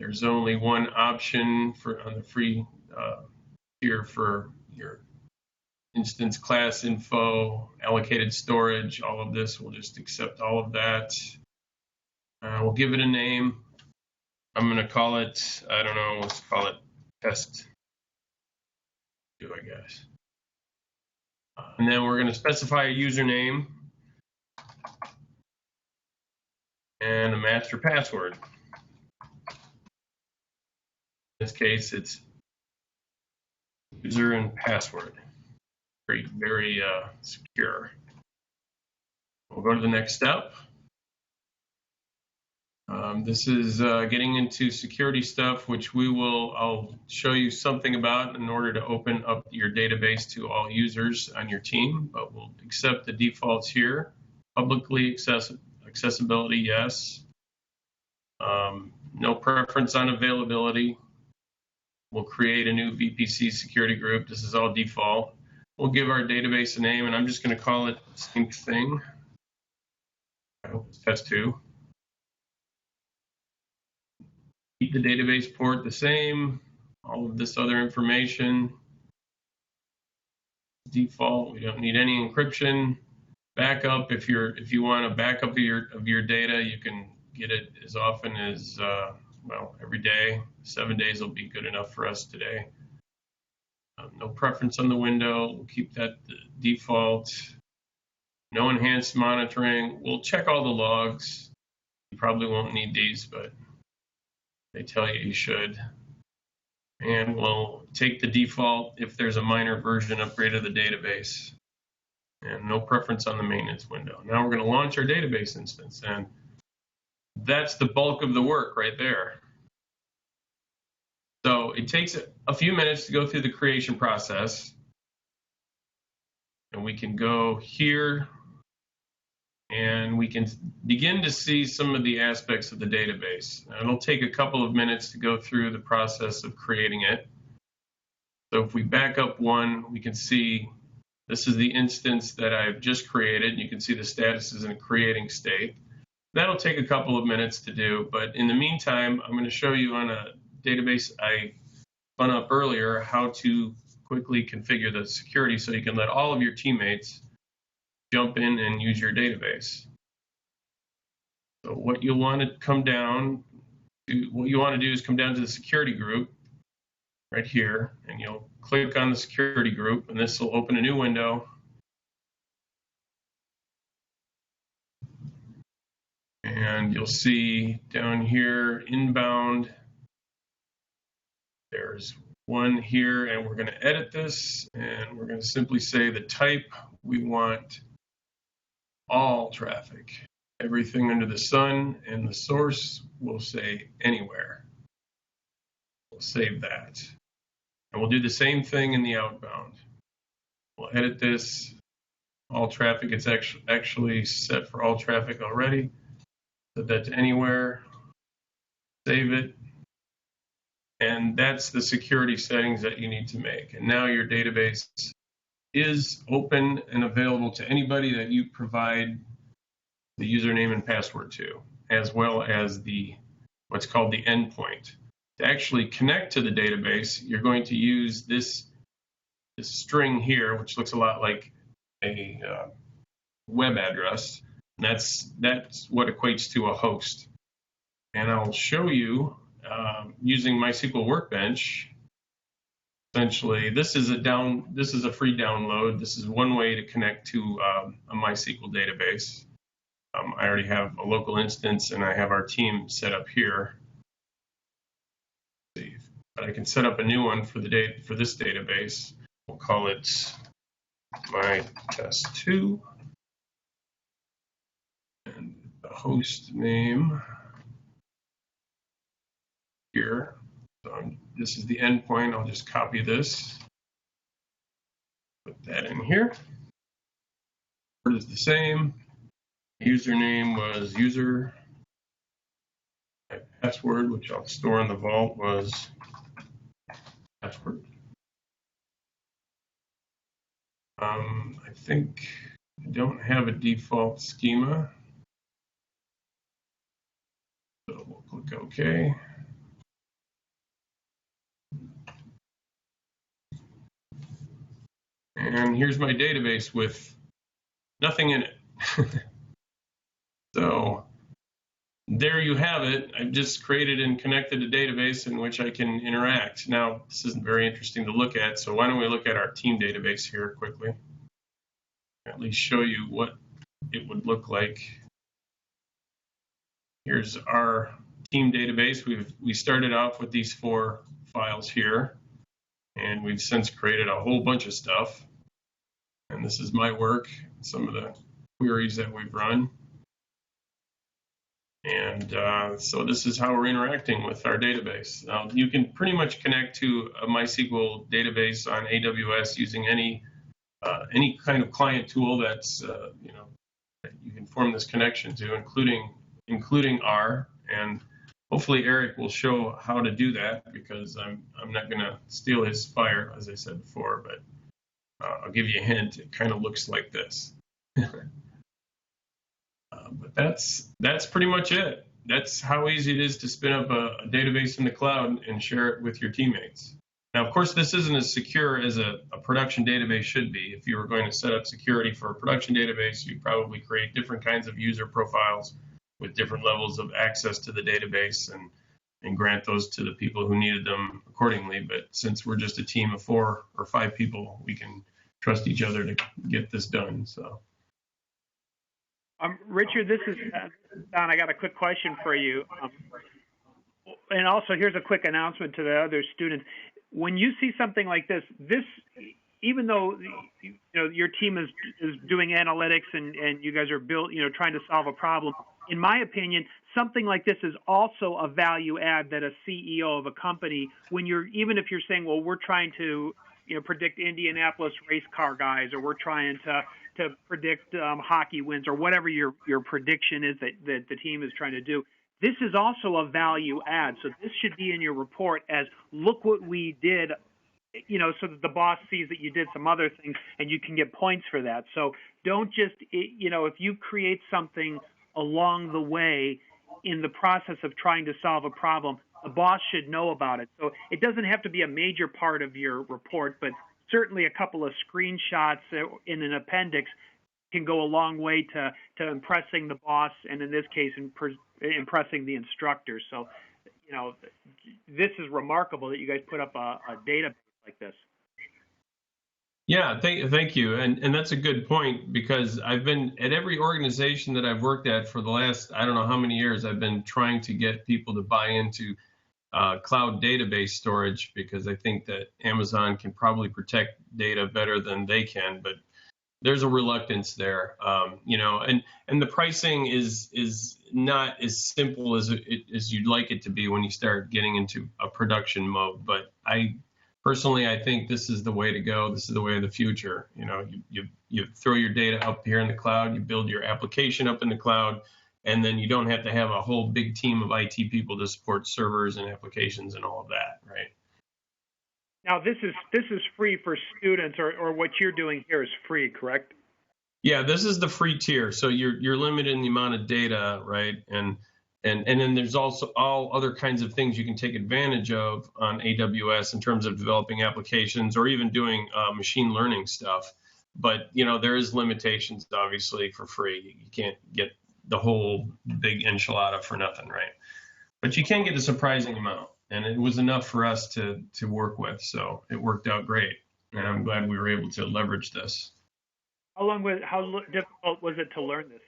There's only one option on the free tier for your instance class info, allocated storage, all of this. We'll just accept all of that. We'll give it a name. I'm going to call it, I don't know, let's call it test 2, I guess. And then we're going to specify a username and a master password. In this case, it's user and password. Very secure. We'll go to the next step. This is getting into security stuff, which I'll show you something about in order to open up your database to all users on your team, but we'll accept the defaults here. Publicly accessibility, yes. No preference on availability. We'll create a new VPC security group. This is all default. We'll give our database a name, and I'm just going to call it same thing. I hope it's test 2. Keep the database port the same. All of this other information. Default. We don't need any encryption. Backup. If you want a backup of your data, you can get it as often as every day. 7 days will be good enough for us today. No preference on the window. We'll keep that the default. No enhanced monitoring. We'll check all the logs. You probably won't need these, but they tell you should. And we'll take the default if there's a minor version upgrade of the database. And no preference on the maintenance window. Now we're going to launch our database instance, and that's the bulk of the work right there. So it takes a few minutes to go through the creation process. And we can go here and we can begin to see some of the aspects of the database. Now, it'll take a couple of minutes to go through the process of creating it. So if we back up one, we can see This is the instance that I've just created. You can see the status is in a creating state. That'll take a couple of minutes to do, but in the meantime, I'm going to show you on a database I spun up earlier how to quickly configure the security so you can let all of your teammates jump in and use your database. So what you'll want to come down to, what you want to do is come down to the security group right here, and you'll click on the security group, and this will open a new window. And you'll see down here, inbound, there's one here, and we're going to edit this, and we're going to simply say the type, we want all traffic. Everything under the sun, and the source will say anywhere. We'll save that. And we'll do the same thing in the outbound. We'll edit this. All traffic, it's actually set for all traffic already. Set that to anywhere. Save it. And that's the security settings that you need to make. And now your database is open and available to anybody that you provide the username and password to, as well as the what's called the endpoint. To actually connect to the database, you're going to use this string here, which looks a lot like a web address. And that's what equates to a host. And I'll show you using MySQL Workbench. Essentially, this is a free download. This is one way to connect to a MySQL database. I already have a local instance, and I have our team set up here. But I can set up a new one for this database. We'll call it my test 2, and the host name here. So this is the endpoint. I'll just copy this, put that in here. Word is the same. Username was user. My password, which I'll store in the vault, was password. I think I don't have a default schema, so we'll click OK. And here's my database with nothing in it. So there you have it. I've just created and connected a database in which I can interact. Now, this isn't very interesting to look at, so why don't we look at our team database here quickly? At least show you what it would look like. Here's our team database. We started off with these 4 files here, and we've since created a whole bunch of stuff. And this is my work, some of the queries that we've run. And so this is how we're interacting with our database. Now, you can pretty much connect to a MySQL database on AWS using any kind of client tool that's that you can form this connection to, including R. And hopefully Eric will show how to do that, because I'm not going to steal his fire, as I said before, but I'll give you a hint. It kind of looks like this. But that's pretty much it. That's how easy it is to spin up a database in the cloud and share it with your teammates. Now, of course, this isn't as secure as a production database should be. If you were going to set up security for a production database, you'd probably create different kinds of user profiles with different levels of access to the database and grant those to the people who needed them accordingly. But since we're just a team of 4 or 5 people, we can trust each other to get this done. So. Richard, this is Don. I got a quick question for you. And also, here's a quick announcement to the other students. When you see something like this, even though your team is doing analytics and you guys are trying to solve a problem, in my opinion, something like this is also a value add that a CEO of a company, even if you're saying, well, we're trying to predict Indianapolis race car guys, or we're trying to predict hockey wins, or whatever your prediction is that the team is trying to do. This is also a value add. So this should be in your report as, look what we did so that the boss sees that you did some other things and you can get points for that. So don't just, if you create something along the way in the process of trying to solve a problem, the boss should know about it. So it doesn't have to be a major part of your report, but certainly a couple of screenshots in an appendix can go a long way to impressing the boss, and in this case, impressing the instructor. So, this is remarkable that you guys put up a database like this. Yeah, thank you. And that's a good point, because I've been at every organization that I've worked at for the last, I don't know how many years, I've been trying to get people to buy into cloud database storage, because I think that Amazon can probably protect data better than they can, but there's a reluctance there, and the pricing is not as simple as you'd like it to be when you start getting into a production mode. But personally, I think this is the way to go. This is the way of the future. You throw your data up here in the cloud, you build your application up in the cloud, and then you don't have to have a whole big team of IT people to support servers and applications and all of that, right? Now, this is free for students, or what you're doing here is free, correct? Yeah, this is the free tier. So you're limited in the amount of data, right? And then there's also all other kinds of things you can take advantage of on AWS in terms of developing applications or even doing machine learning stuff. But there is limitations, obviously, for free. You can't get the whole big enchilada for nothing, right? But you can get a surprising amount. And it was enough for us to work with, so it worked out great. And I'm glad we were able to leverage this. How difficult was it to learn this?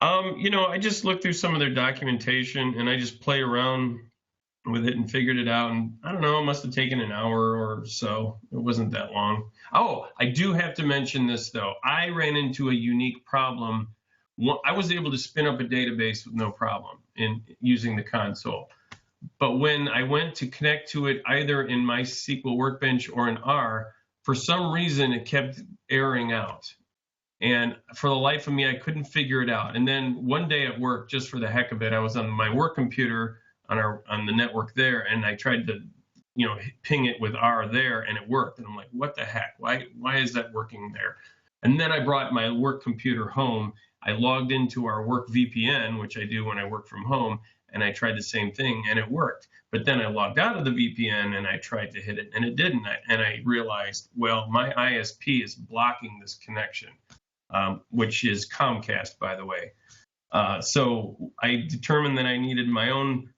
I just looked through some of their documentation, and I just play around with it and figured it out. And I don't know, it must have taken an hour or so. It wasn't that long. Oh, I do have to mention this, though. I ran into a unique problem. I was able to spin up a database with no problem in using the console. But when I went to connect to it either in MySQL Workbench or in R, for some reason it kept erroring out. And for the life of me, I couldn't figure it out. And then one day at work, just for the heck of it, I was on my work computer on the network there, and I tried to ping it with R there, and it worked. And I'm like, what the heck? Why is that working there? And then I brought my work computer home. I logged into our work VPN, which I do when I work from home, and I tried the same thing, and it worked. But then I logged out of the VPN, and I tried to hit it, and it didn't. And I realized, well, my ISP is blocking this connection, which is Comcast, by the way. So I determined that I needed my own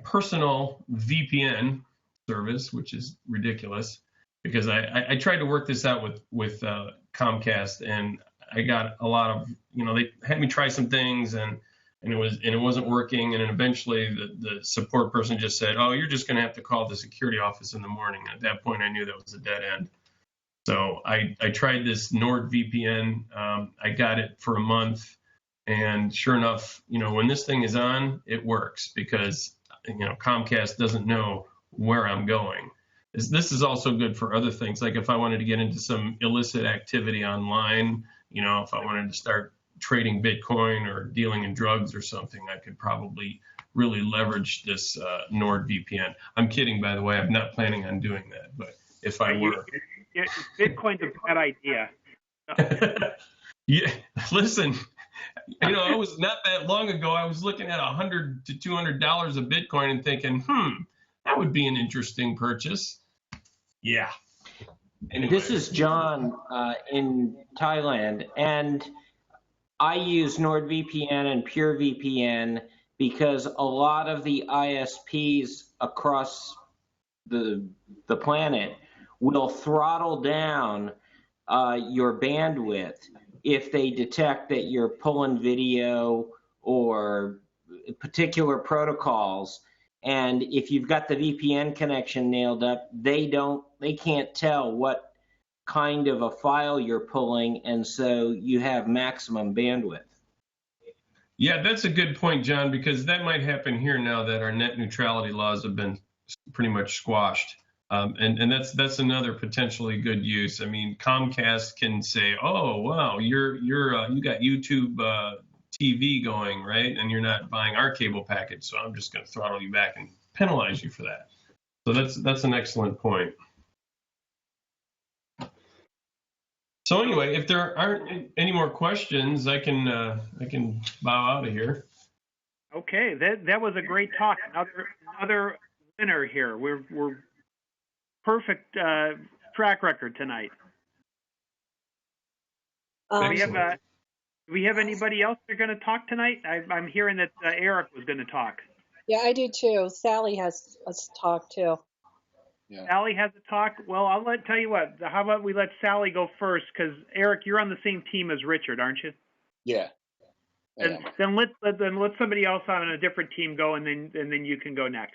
personal VPN service, which is ridiculous, because I tried to work this out with Comcast, and I got a lot of, they had me try some things, and it wasn't working. And then eventually the support person just said, oh, you're just going to have to call the security office in the morning. At that point, I knew that was a dead end. So I tried this NordVPN. I got it for a month. And sure enough, when this thing is on, it works, because, Comcast doesn't know where I'm going. This is also good for other things. Like if I wanted to get into some illicit activity online, if I wanted to start trading Bitcoin or dealing in drugs or something, I could probably really leverage this NordVPN. I'm kidding, by the way. I'm not planning on doing that, but if I were. Bitcoin's a bad idea. Yeah, listen, it was not that long ago. I was looking at $100 to $200 of Bitcoin and thinking, that would be an interesting purchase. Yeah. Anyway. This is John in Thailand, and I use NordVPN and PureVPN because a lot of the ISPs across the planet will throttle down your bandwidth if they detect that you're pulling video or particular protocols. And if you've got the VPN connection nailed up, they can't tell what kind of a file you're pulling, and so you have maximum bandwidth. Yeah, that's a good point, John, because that might happen here now that our net neutrality laws have been pretty much squashed. And that's another potentially good use. I mean, Comcast can say, oh, wow, you got YouTube TV going, right? And you're not buying our cable package, so I'm just going to throttle you back and penalize you for that. So that's an excellent point. So anyway, if there aren't any more questions, I can bow out of here. Okay, that was a great talk. Another winner here. We're perfect track record tonight. Do we have anybody else that's going to talk tonight? I'm hearing that Eric was going to talk. Yeah, I do too. Sally has a talk too. Yeah. Sally has a talk. Well, tell you what. How about we let Sally go first? Because Eric, you're on the same team as Richard, aren't you? Yeah. Then let somebody else on a different team go, and then you can go next.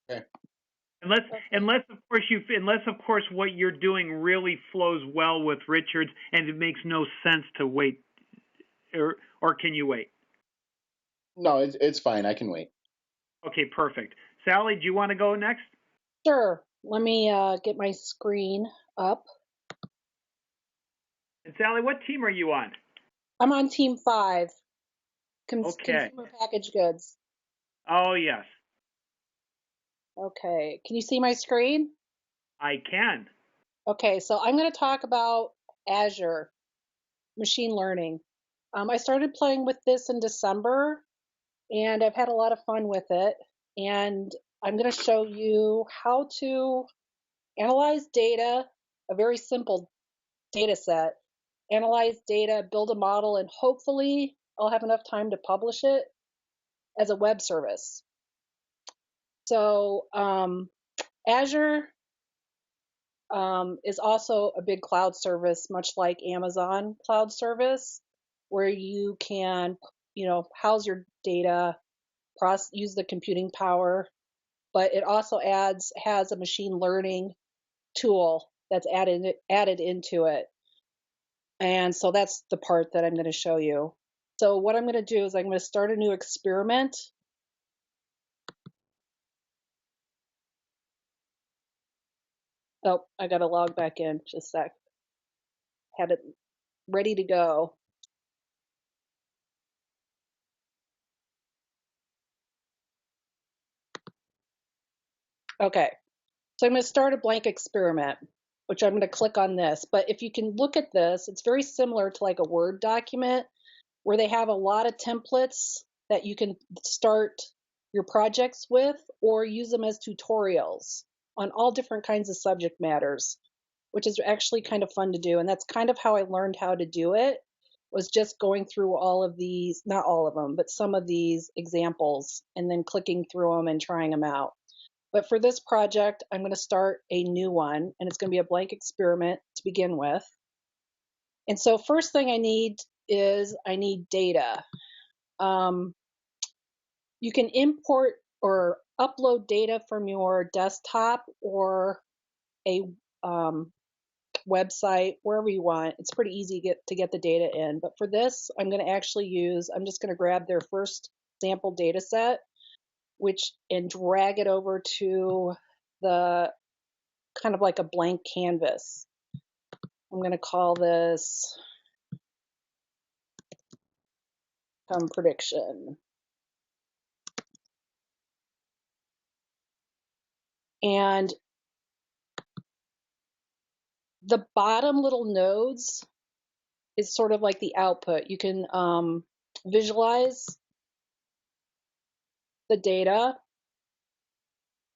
Okay. Unless of course what you're doing really flows well with Richard's, and it makes no sense to wait, or can you wait? No, it's fine. I can wait. Okay, perfect. Sally, do you want to go next? Sure. Let me get my screen up. And Sally, what team are you on? I'm on team 5. Okay. Consumer packaged goods. Oh, yes. Okay. Can you see my screen? I can. Okay, so I'm going to talk about Azure machine learning. I started playing with this in December, and I've had a lot of fun with it. And I'm going to show you how to analyze data, a very simple data set, analyze data, build a model, and hopefully I'll have enough time to publish it as a web service. So Azure is also a big cloud service, much like Amazon cloud service, where you can, house your data, use the computing power, but it also has a machine learning tool that's added into it. And so that's the part that I'm going to show you. So what I'm going to do is I'm going to start a new experiment. Oh, I got to log back in. Just a sec. Had it ready to go. Okay. So I'm going to start a blank experiment, which I'm going to click on this. But if you can look at this, it's very similar to like a Word document where they have a lot of templates that you can start your projects with or use them as tutorials on all different kinds of subject matters, which is actually kind of fun to do. And that's kind of how I learned how to do it, was just going through all of these, not all of them, but some of these examples and then clicking through them and trying them out. But for this project, I'm going to start a new one, and it's going to be a blank experiment to begin with. And so first thing I need is I need data. You can import or upload data from your desktop or a website, wherever you want. It's pretty easy to get the data in. But for this, I'm going to I'm just going to grab their first sample data set, and drag it over to the kind of like a blank canvas. I'm going to call this prediction. And the bottom little nodes is sort of like the output. You can visualize the data.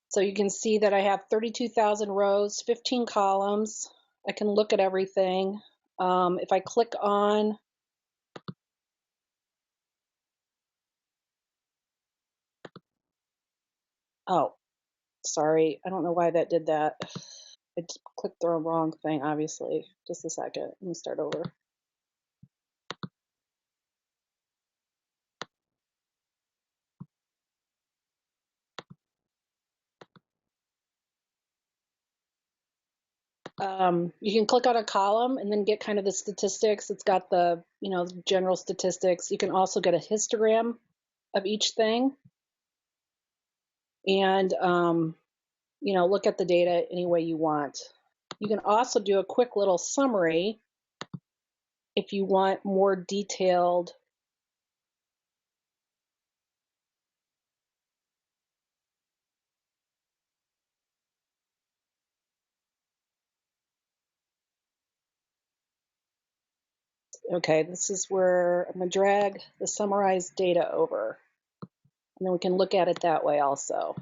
So you can see that I have 32,000 rows, 15 columns. I can look at everything. If I click on oh, sorry, I don't know why that did that. I just clicked the wrong thing, obviously. Just a second, let me start over. You can click on a column and then get kind of the statistics. It's got the, general statistics. You can also get a histogram of each thing and, look at the data any way you want. You can also do a quick little summary if you want more detailed Okay, this is where I'm going to drag the summarized data over. And then we can look at it that way also.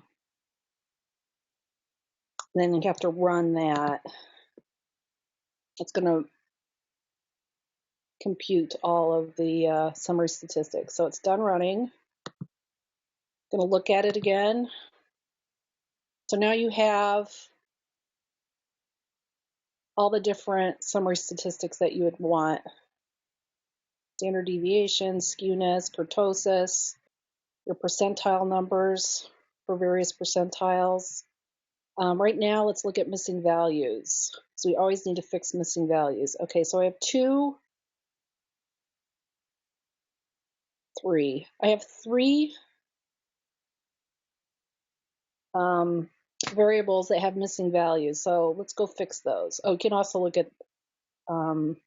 And then you have to run that. It's going to compute all of the summary statistics. So it's done running. Going to look at it again. So now you have all the different summary statistics that you would want. Standard deviation, skewness, kurtosis, your percentile numbers for various percentiles. Right now, let's look at missing values. So we always need to fix missing values. Okay, so I have 2, 3. I have 3 variables that have missing values. So let's go fix those. Oh, you can also look at I'm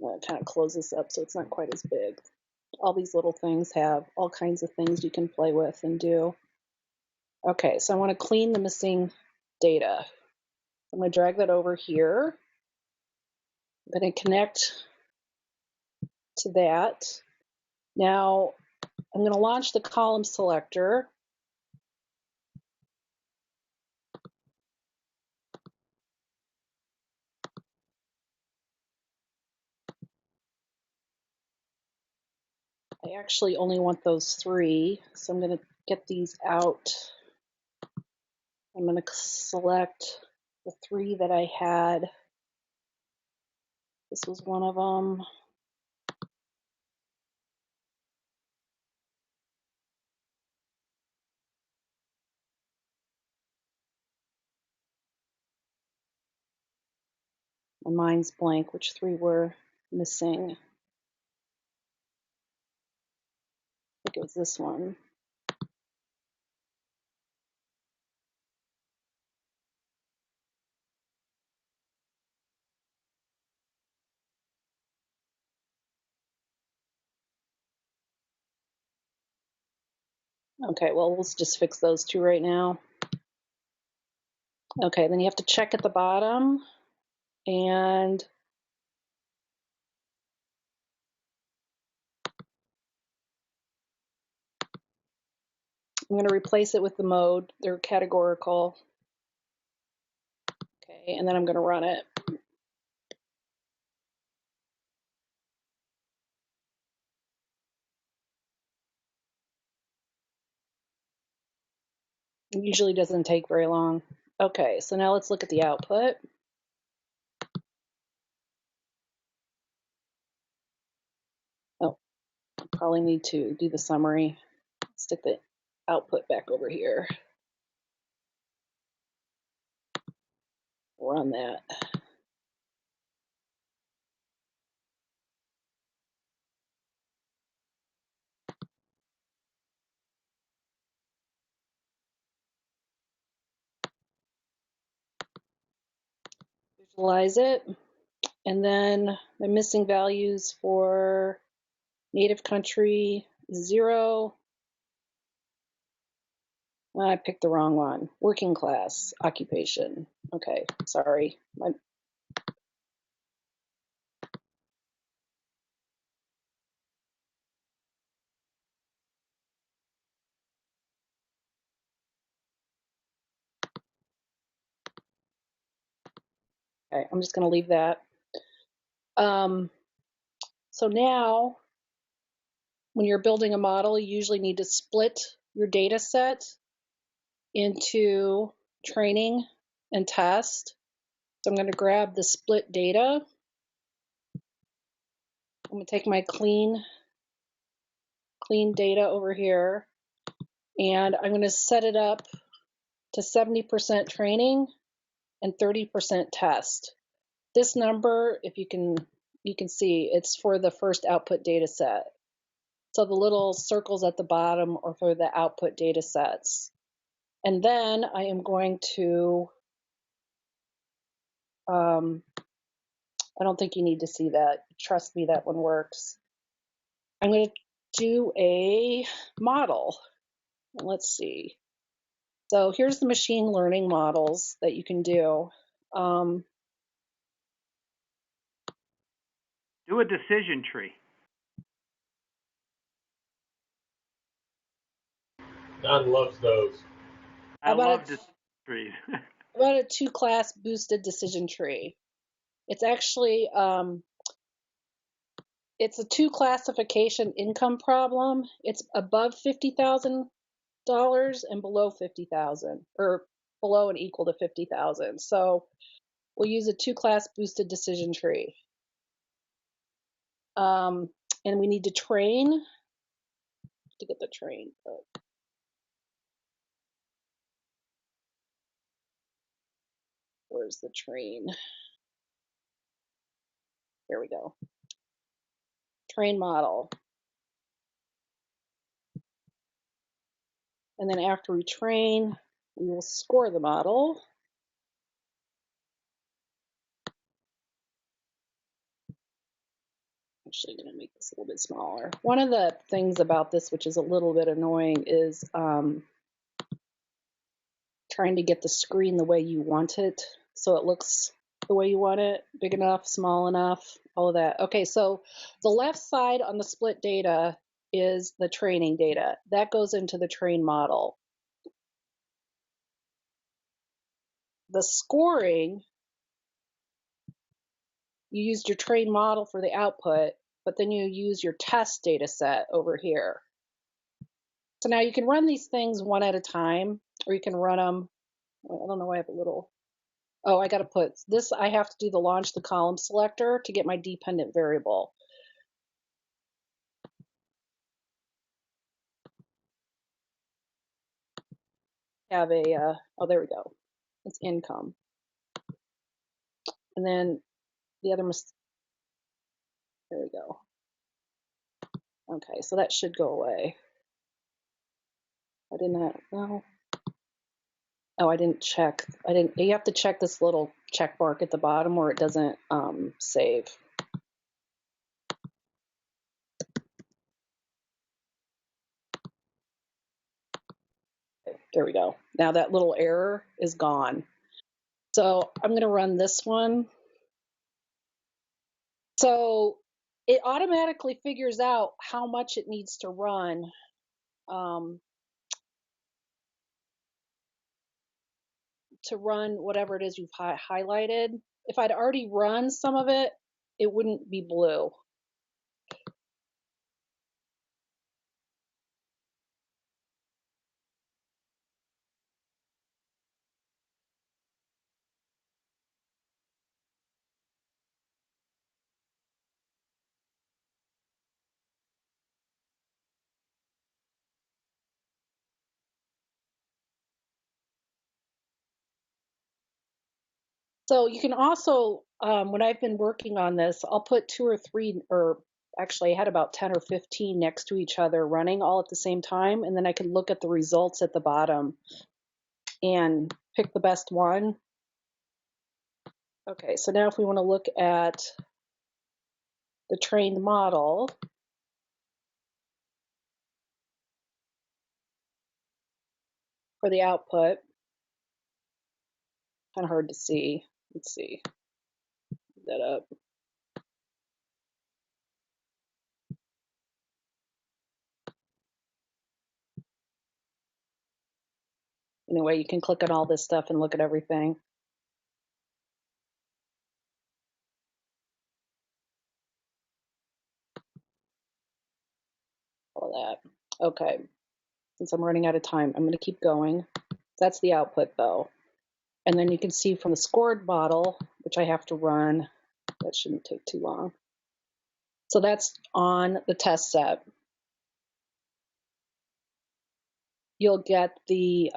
going to kind of close this up so it's not quite as big. All these little things have all kinds of things you can play with and do. Okay, so I want to clean the missing data. I'm going to drag that over here. I'm going to connect to that. Now, I'm going to launch the column selector. I actually only want those 3, so I'm going to get these out. I'm going to select the 3 that I had. This was one of them. My mind's blank, which 3 were missing. I think it was this one. Okay, well, let's just fix those 2 right now. Okay, then you have to check at the bottom, and I'm going to replace it with the mode. They're categorical. Okay, and then I'm going to run it. It usually doesn't take very long. Okay, so now let's look at the output. Oh, I probably need to do the summary. Stick the output back over here. Run that. Visualize it. And then the missing values for native country, 0. I picked the wrong one. Working class, occupation. Okay, sorry. Okay, I'm just going to leave that. So now, when you're building a model, you usually need to split your data set into training and test. So I'm going to grab the split data. I'm going to take my clean data over here, and I'm going to set it up to 70% training and 30% test. This number, if you can see, it's for the first output data set. So the little circles at the bottom are for the output data sets. And then I am going to, I don't think you need to see that. Trust me, that one works. I'm going to do a model. Let's see. So here's the machine learning models that you can do. Do a decision tree. Don loves those. I About love a, decision trees. about a 2-class boosted decision tree. It's actually it's a 2 classification income problem. It's above $50,000 and below 50,000, or below and equal to 50,000. So we'll use a 2-class boosted decision tree. And we need to train to get the train. Where's the train? Here we go. Train model. And then after we train, we will score the model. Actually going to make this a little bit smaller. One of the things about this, which is a little bit annoying, is trying to get the screen the way you want it, so it looks the way you want it, big enough, small enough, all of that. Okay, so the left side on the split data is the training data. That goes into the train model. The scoring, you used your train model for the output, but then you use your test data set over here. So now you can run these things one at a time, or you can run them, I don't know why I have a little, oh, I got to put this, I have to do the launch the column selector to get my dependent variable. Have a, oh, there we go. It's income. And then the other, there we go. Okay, so that should go away. I didn't, no. Oh, I didn't check. You have to check this little check mark at the bottom where it doesn't save. There we go. Now that little error is gone. So I'm going to run this one. So it automatically figures out how much it needs to run. To run whatever it is you've highlighted. If I'd already run some of it, it wouldn't be blue. So you can also, when I've been working on this, I'll put 2 or 3, or actually I had about 10 or 15 next to each other running all at the same time, and then I can look at the results at the bottom and pick the best one. Okay, so now if we want to look at the trained model, for the output, kind of hard to see. Let's see, put that up. Anyway, you can click on all this stuff and look at everything. All that. Okay, since I'm running out of time, I'm going to keep going. That's the output though. And then you can see from the scored model, which I have to run, that shouldn't take too long. So that's on the test set. You'll get the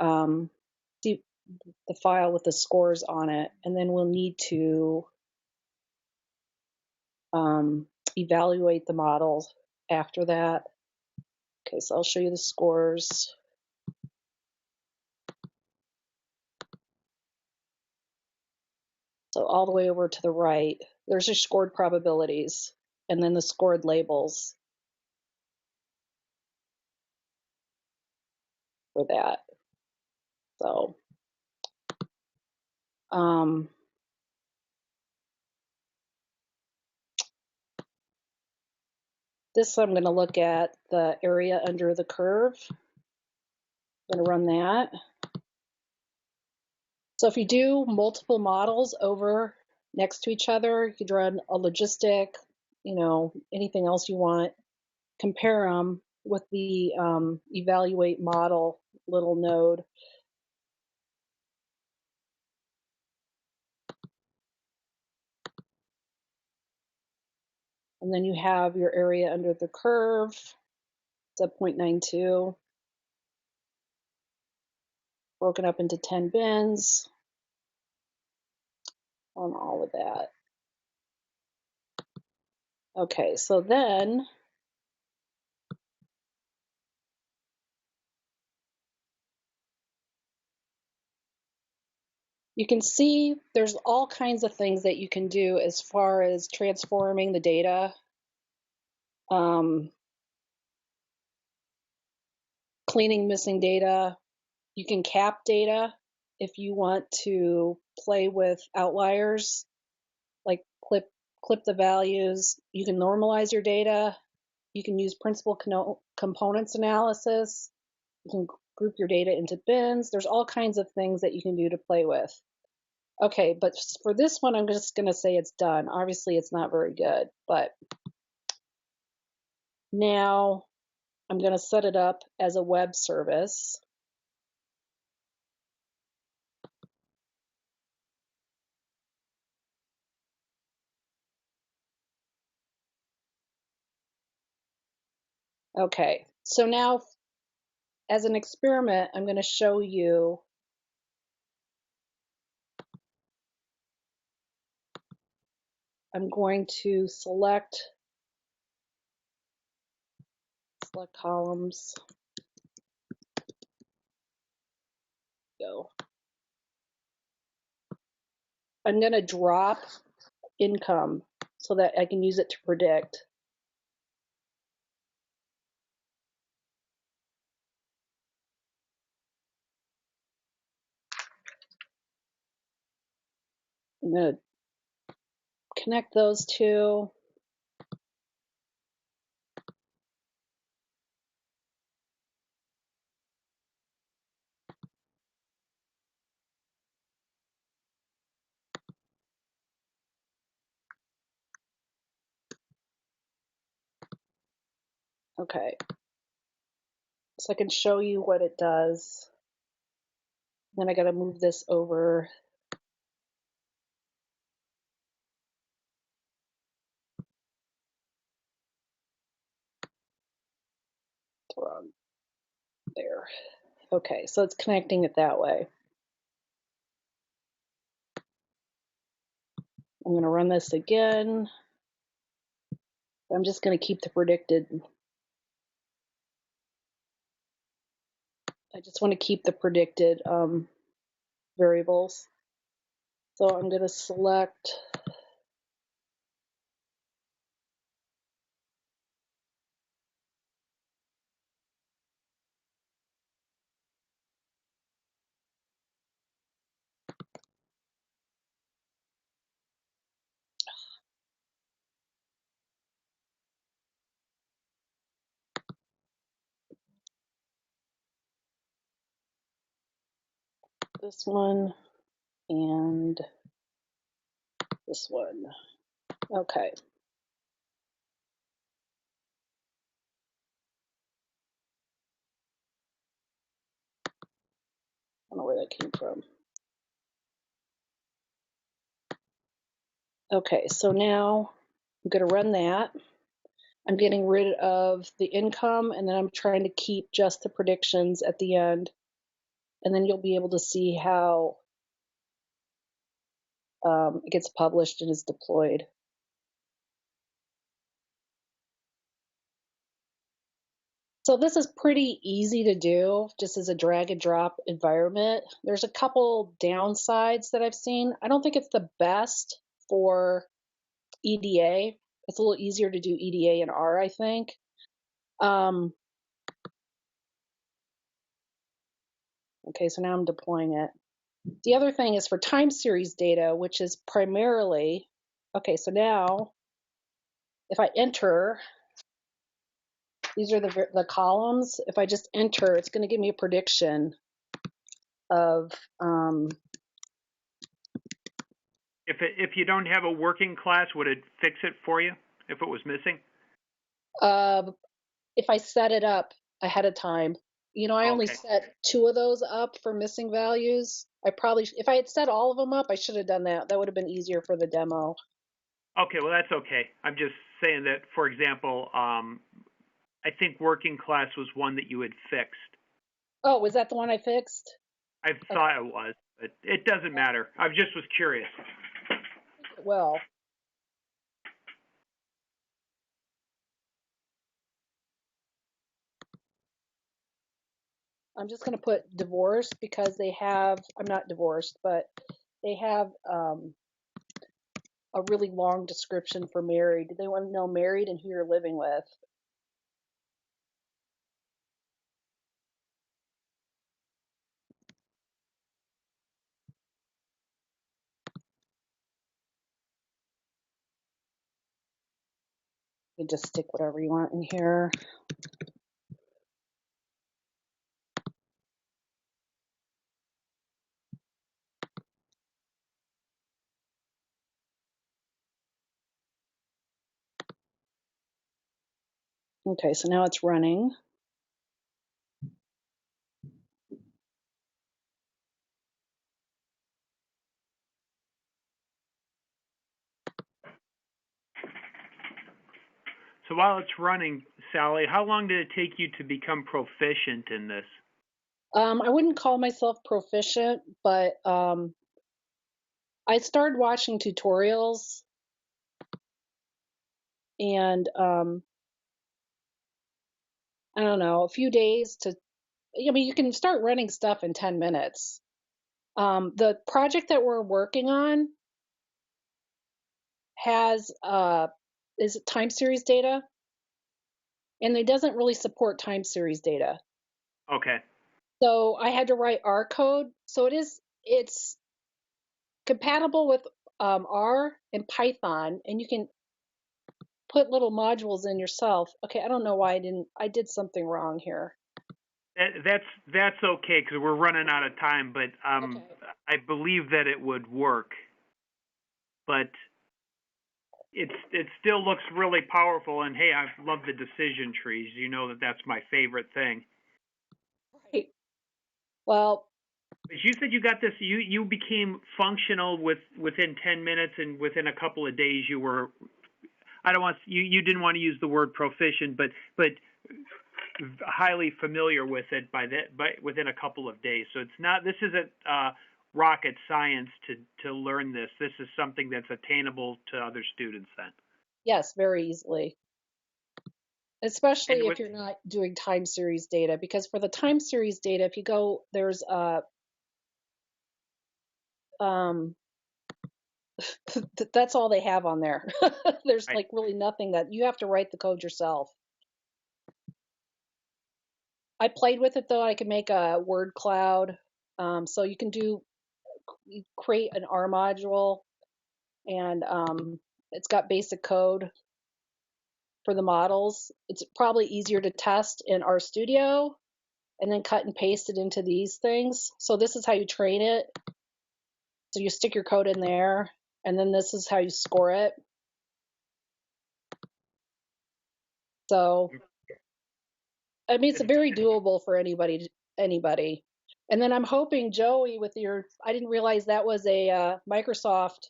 file with the scores on it, and then we'll need to evaluate the model after that. Okay, so I'll show you the scores. So all the way over to the right, there's your scored probabilities, and then the scored labels for that. So, this I'm going to look at the area under the curve. I'm going to run that. So if you do multiple models over next to each other, you could run a logistic, anything else you want, compare them with the evaluate model little node. And then you have your area under the curve. It's at 0.92, broken up into 10 bins on all of that. Okay, so then you can see there's all kinds of things that you can do as far as transforming the data. Cleaning missing data. You can cap data if you want to play with outliers, like clip the values. You can normalize your data. You can use principal components analysis. You can group your data into bins. There's all kinds of things that you can do to play with. Okay, but for this one, I'm just going to say it's done. Obviously, it's not very good, but now I'm going to set it up as a web service. Okay, so now as an experiment, I'm going to show you I'm going to select columns. Go. I'm going to drop income so that I can use it to predict. I'm going to connect those two. Okay, so I can show you what it does. Then I got to move this over. Wrong there. Okay, so it's connecting it that way. I'm going to run this again. I'm just going to keep the predicted. I just want to keep the predicted variables. So I'm going to select this one and this one. Okay. I don't know where that came from. Okay, so now I'm going to run that. I'm getting rid of the income, and then I'm trying to keep just the predictions at the end. And then you'll be able to see how it gets published and is deployed. So this is pretty easy to do, just as a drag and drop environment. There's a couple downsides that I've seen. I don't think it's the best for EDA. It's a little easier to do EDA and R, I think. Okay, so now I'm deploying it. The other thing is for time series data, which is primarily, okay, so now if I enter, these are the columns. If I just enter, it's going to give me a prediction of, If you don't have a working class, would it fix it for you if it was missing? if I set it up ahead of time. You know, I only Okay. set 2 of those up for missing values. I probably, if I had set all of them up, I should have done that. That would have been easier for the demo. Okay, well, that's okay. I'm just saying that, for example, I think working class was one that you had fixed. Oh, was that the one I fixed? I thought it was, but it doesn't matter. I just was curious. Well, I'm just going to put divorced because they have, I'm not divorced, but they have a really long description for married. Do they want to know married and who you're living with? You can just stick whatever you want in here. Okay, so now it's running. So while it's running, Sally, how long did it take you to become proficient in this? I wouldn't call myself proficient, but I started watching tutorials and I don't know, a few days to, I mean, you can start running stuff in 10 minutes. The project that we're working on has, is time series data, and it doesn't really support time series data. Okay. So I had to write R code. So it's compatible with R and Python, and you can put little modules in yourself. Okay, I don't know why I did something wrong here. That's okay because we're running out of time, but Okay. I believe that it would work. But it still looks really powerful, and hey, I love the decision trees. You know that's my favorite thing. Right. Well, But you said you got this. You became functional within 10 minutes, and within a couple of days you were. I don't want you didn't want to use the word proficient, but highly familiar with it by within a couple of days. So it's not. This isn't rocket science to learn this. This is something that's attainable to other students. Then. yes, very easily. Especially And if you're not doing time series data, because for the time series data, if you go, there's that's all they have on there. There's like really nothing that you have to write the code yourself. I played with it though. I could make a word cloud. So you can create an R module, and it's got basic code for the models. It's probably easier to test in RStudio and then cut and paste it into these things. So this is how you train it. So you stick your code in there, and then this is how you score it. So, I mean, it's very doable for anybody. And then I'm hoping, Joey, with your, I didn't realize that was a Microsoft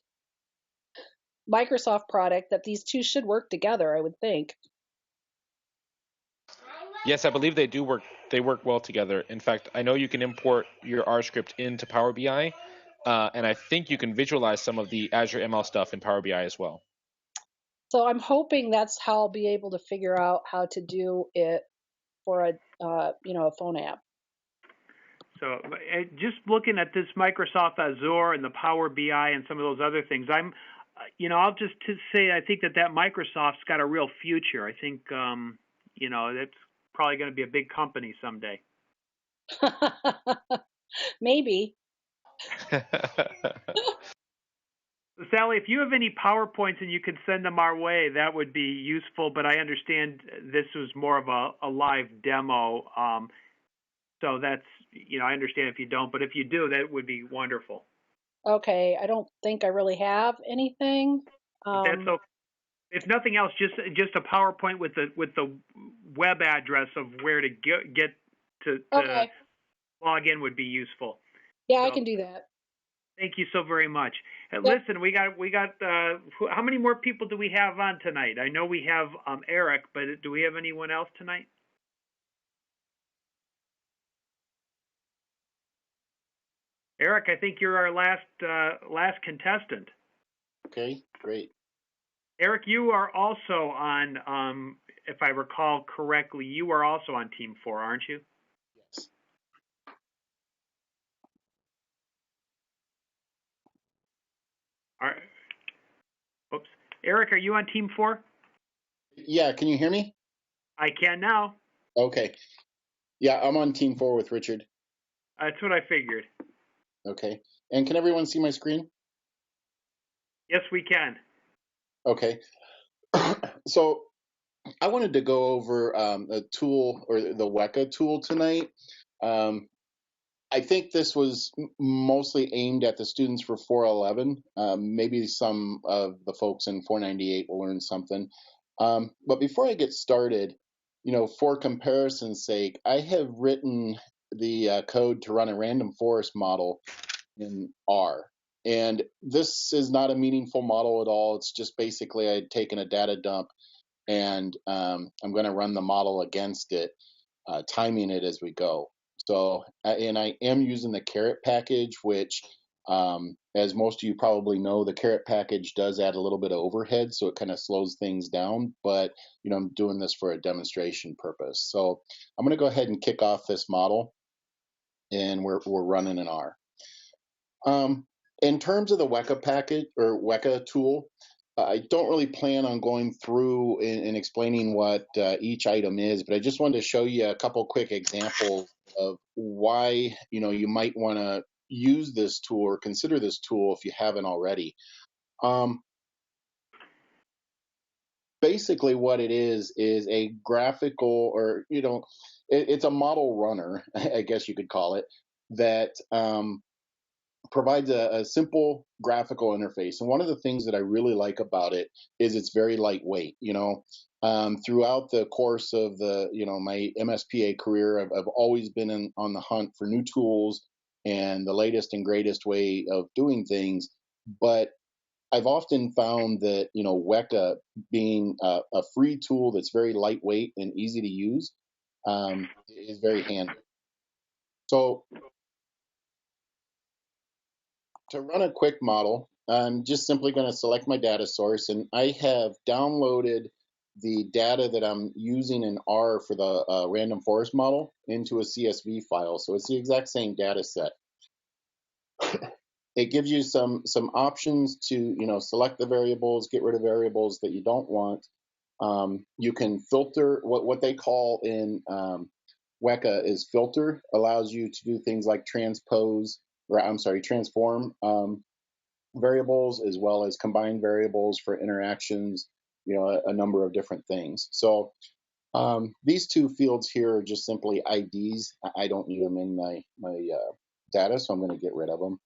product, that these two should work together, I would think. Yes, I believe they do work. They work well together. In fact, I know you can import your R script into Power BI, and I think you can visualize some of the Azure ML stuff in Power BI as well. So I'm hoping that's how I'll be able to figure out how to do it for a phone app. So just looking at this Microsoft Azure and the Power BI and some of those other things, I'll just say I think that Microsoft's got a real future. I think, that's probably going to be a big company someday. Maybe. Sally, if you have any PowerPoints and you could send them our way, that would be useful. But I understand this was more of a live demo. So that's, I understand if you don't, but if you do, that would be wonderful. Okay, I don't think I really have anything. That's okay. If nothing else, just a PowerPoint with the web address of where to get to Okay. log in would be useful. Yeah, I So, can do that. thank you so very much. Yep. Listen, we got how many more people do we have on tonight? I know we have Eric, but do we have anyone else tonight? Eric, I think you're our last contestant. Okay, great. Eric, you are also on, if I recall correctly, you are also on Team 4, aren't you? Yes. Oops. Eric, are you on Team 4? Yeah, can you hear me? I can now. Okay. Yeah, I'm on team 4 with Richard. That's what I figured. Okay. And can everyone see my screen? Yes, we can. Okay. So I wanted to go over a tool, or the WEKA tool tonight. I think this was mostly aimed at the students for 411. Maybe some of the folks in 498 will learn something. But before I get started, for comparison's sake, I have written the code to run a random forest model in R. And this is not a meaningful model at all. It's just basically I'd taken a data dump and I'm going to run the model against it, timing it as we go. So, and I am using the carrot package, which, as most of you probably know, the carrot package does add a little bit of overhead, so it kind of slows things down. But, I'm doing this for a demonstration purpose. So I'm going to go ahead and kick off this model, and we're running in R. In terms of the WEKA package or WEKA tool, I don't really plan on going through and explaining what each item is, but I just wanted to show you a couple quick examples of why you might want to use this tool or consider this tool if you haven't already. Basically, what it is a graphical, or it's a model runner, I guess you could call it, that provides a simple graphical interface. And one of the things that I really like about it is it's very lightweight. Throughout the course of my MSPA career, I've always been on the hunt for new tools and the latest and greatest way of doing things. But I've often found that, WEKA being a free tool that's very lightweight and easy to use is very handy. So to run a quick model, I'm just simply going to select my data source, and I have downloaded the data that I'm using in R for the random forest model into a CSV file. So it's the exact same data set. It gives you some options to select the variables, get rid of variables that you don't want. You can filter. What they call in WEKA is filter, allows you to do things like transform variables, as well as combine variables for interactions, a number of different things. So these two fields here are just simply IDs. I don't need them in my data, so I'm going to get rid of them.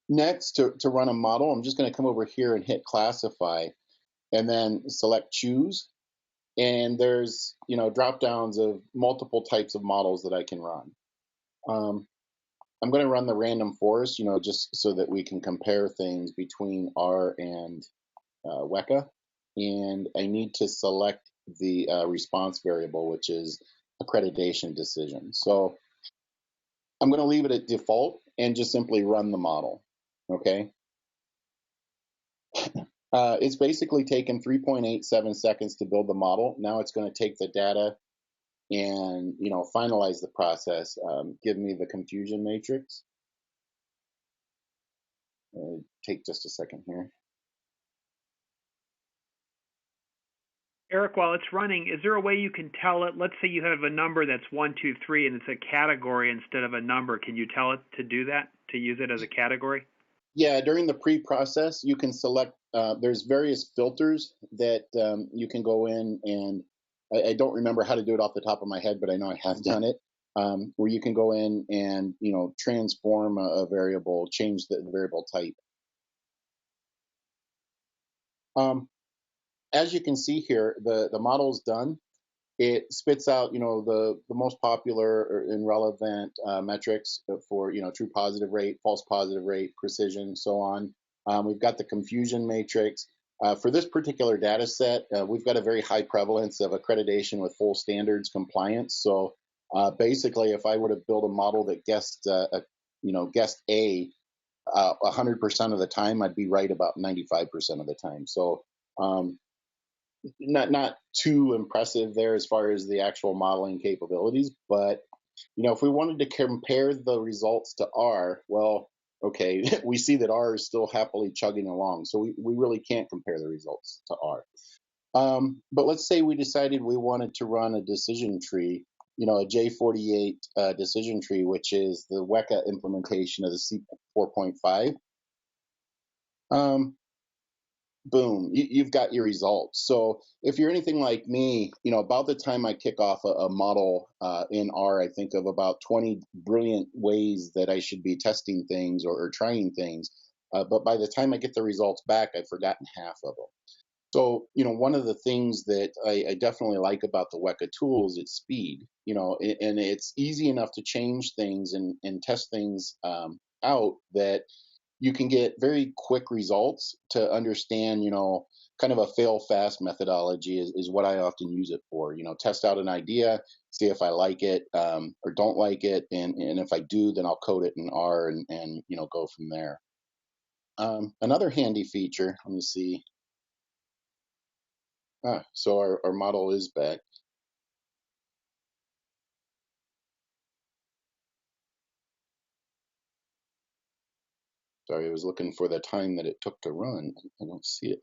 Next, to run a model, I'm just going to come over here and hit classify, and then select choose. And there's drop downs of multiple types of models that I can run. I'm going to run the random forest, just so that we can compare things between R and WEKA. And I need to select the response variable, which is accreditation decision. So I'm going to leave it at default and just simply run the model. Okay. It's basically taken 3.87 seconds to build the model. Now it's going to take the data and finalize the process. Give me the confusion matrix. Take just a second here. Eric, while it's running, is there a way you can tell it? Let's say you have a number that's 1, 2, 3, and it's a category instead of a number. Can you tell it to do that, to use it as a category? Yeah, during the pre-process, you can select, there's various filters that you can go in, and I don't remember how to do it off the top of my head, but I know I have done it, where you can go in and, transform a variable, change the variable type. As you can see here, the model is done. It spits out, the most popular and relevant metrics for, true positive rate, false positive rate, precision, so on. We've got the confusion matrix. For this particular data set, we've got a very high prevalence of accreditation with full standards compliance. So basically, if I were to build a model that guessed A 100% of the time, I'd be right about 95% of the time. So not too impressive there as far as the actual modeling capabilities, but if we wanted to compare the results to R, well, okay, we see that R is still happily chugging along, so we really can't compare the results to R. But let's say we decided we wanted to run a decision tree, a J48 decision tree, which is the WEKA implementation of the C4.5. Boom, you've got your results. So if you're anything like me, about the time I kick off a model in R, I think of about 20 brilliant ways that I should be testing things or trying things. But by the time I get the results back, I've forgotten half of them. So, one of the things that I definitely like about the WEKA tool is its speed, and it's easy enough to change things and test things out that you can get very quick results. To understand, kind of a fail fast methodology is what I often use it for. Test out an idea, see if I like it or don't like it, and if I do, then I'll code it in R and go from there. Another handy feature, let me see. So our model is back. Sorry, I was looking for the time that it took to run. I don't see it.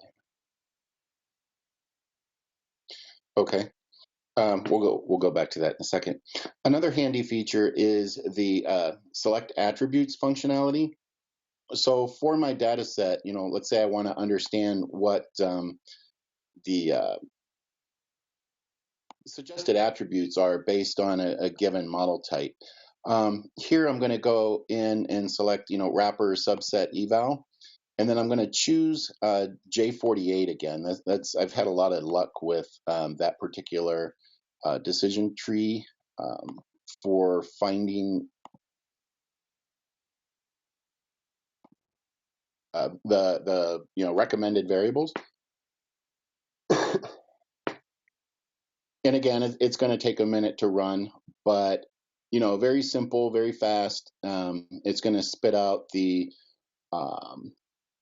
Okay. We'll go back to that in a second. Another handy feature is the select attributes functionality. So for my data set, let's say I want to understand what the suggested attributes are based on a given model type. Here I'm going to go in and select, wrapper subset eval. And then I'm going to choose J48 again. I've had a lot of luck with that particular decision tree for finding the recommended variables. And again, it's going to take a minute to run, but very simple, very fast. It's going to spit out the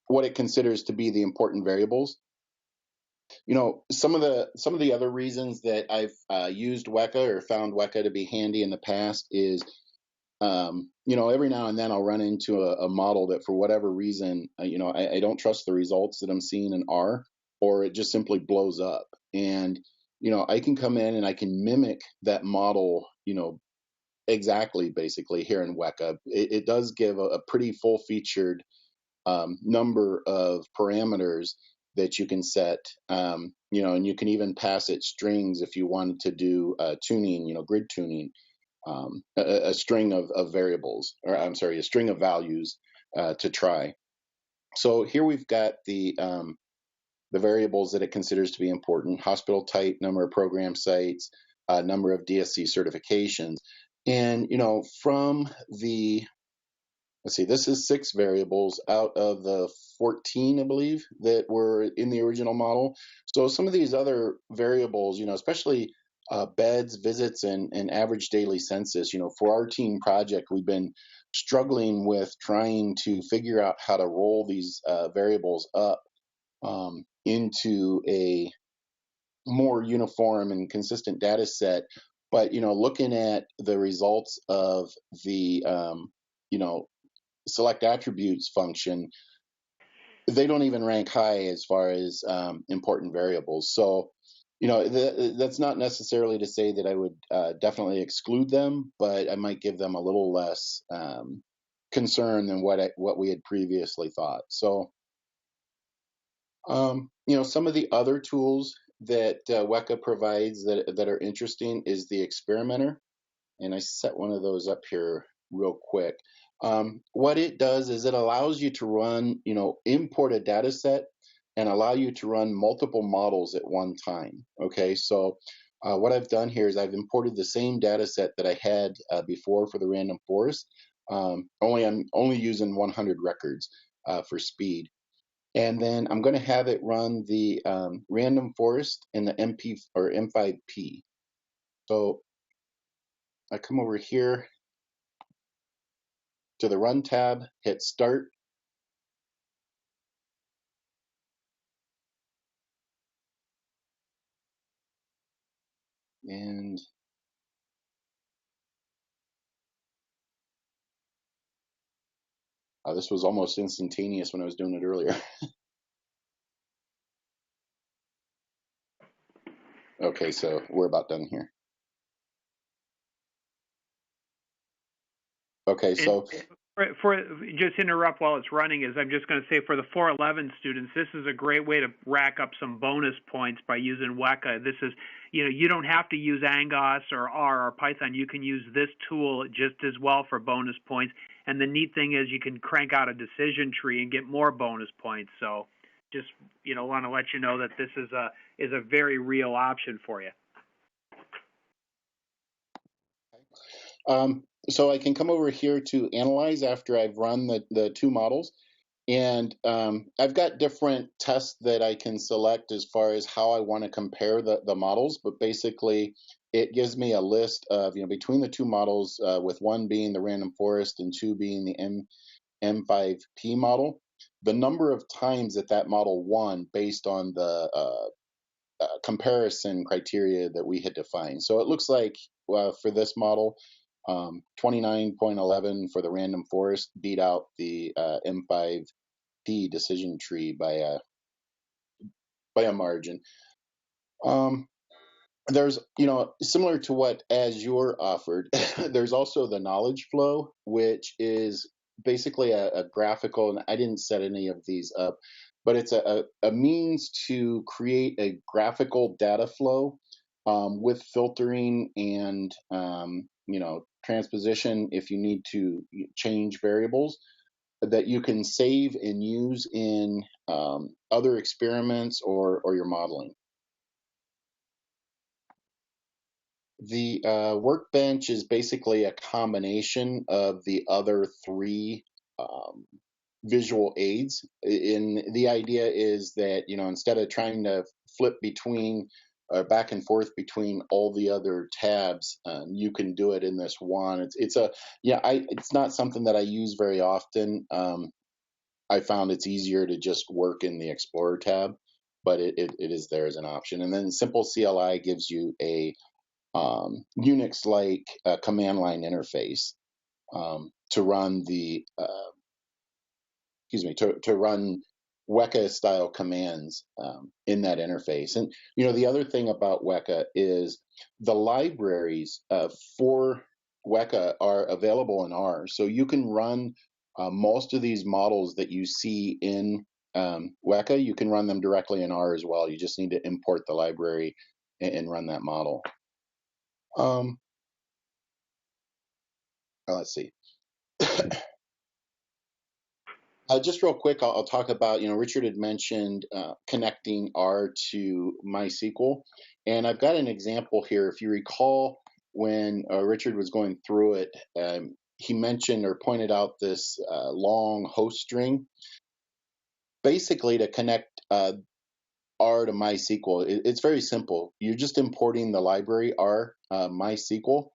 what it considers to be the important variables. Some of the other reasons that I've used WEKA or found WEKA to be handy in the past is, every now and then I'll run into a model that for whatever reason, I don't trust the results that I'm seeing in R, or it just simply blows up. And, I can come in and I can mimic that model, exactly basically here in WEKA. It does give a pretty full featured number of parameters that you can set, and you can even pass it strings if you wanted to do tuning, grid tuning, a string of variables, or I'm sorry, a string of values to try. So here we've got the variables that it considers to be important: hospital type, number of program sites, number of DSC certifications. And, from the, let's see, this is 6 variables out of the 14, I believe, that were in the original model. So some of these other variables, especially beds, visits, and average daily census, for our team project, we've been struggling with trying to figure out how to roll these variables up into a more uniform and consistent data set. But, looking at the results of the, select attributes function, they don't even rank high as far as important variables. So, that's not necessarily to say that I would definitely exclude them, but I might give them a little less concern than what we had previously thought. So, some of the other tools that WEKA provides that are interesting is the experimenter, and I set one of those up here real quick. What it does is it allows you to run, import a data set and allow you to run multiple models at one time. Okay, so what I've done here is I've imported the same data set that I had before for the random forest. I'm only using 100 records for speed. And then I'm going to have it run the random forest in the MP or M5P. So I come over here to the Run tab, hit Start, and this was almost instantaneous when I was doing it earlier. Okay, so we're about done here. Okay, so for just interrupt while it's running is I'm just going to say for the 411 students, this is a great way to rack up some bonus points by using WEKA. This is, you don't have to use Angos or R or Python. You can use this tool just as well for bonus points. And the neat thing is you can crank out a decision tree and get more bonus points. So just, want to let you know that this is a very real option for you. So I can come over here to analyze after I've run the two models. And I've got different tests that I can select as far as how I want to compare the models. But basically, it gives me a list of, between the two models, with one being the random forest and two being the M5P model, the number of times that model won based on the comparison criteria that we had defined. So it looks like for this model, 29.11 for the random forest beat out the M5P decision tree by a margin. There's, similar to what Azure offered, there's also the knowledge flow, which is basically a graphical, and I didn't set any of these up, but it's a means to create a graphical data flow with filtering and, transposition if you need to change variables that you can save and use in other experiments or your modeling. The Workbench is basically a combination of the other three visual aids. The idea is that, instead of trying to flip between back and forth between all the other tabs, you can do it in this one. It's not something that I use very often. I found it's easier to just work in the Explorer tab, but it is there as an option. And then Simple CLI gives you a Unix-like command line interface to run the to run WEKA style commands in that interface. And the other thing about WEKA is the libraries for WEKA are available in R, so you can run most of these models that you see in WEKA. You can run them directly in R as well. You just need to import the library and run that model. Let's see. Just real quick, I'll talk about, Richard had mentioned connecting R to MySQL. And I've got an example here. If you recall, when Richard was going through it, he mentioned or pointed out this long host string. Basically, to connect R to MySQL, it's very simple. You're just importing the library R MySQL.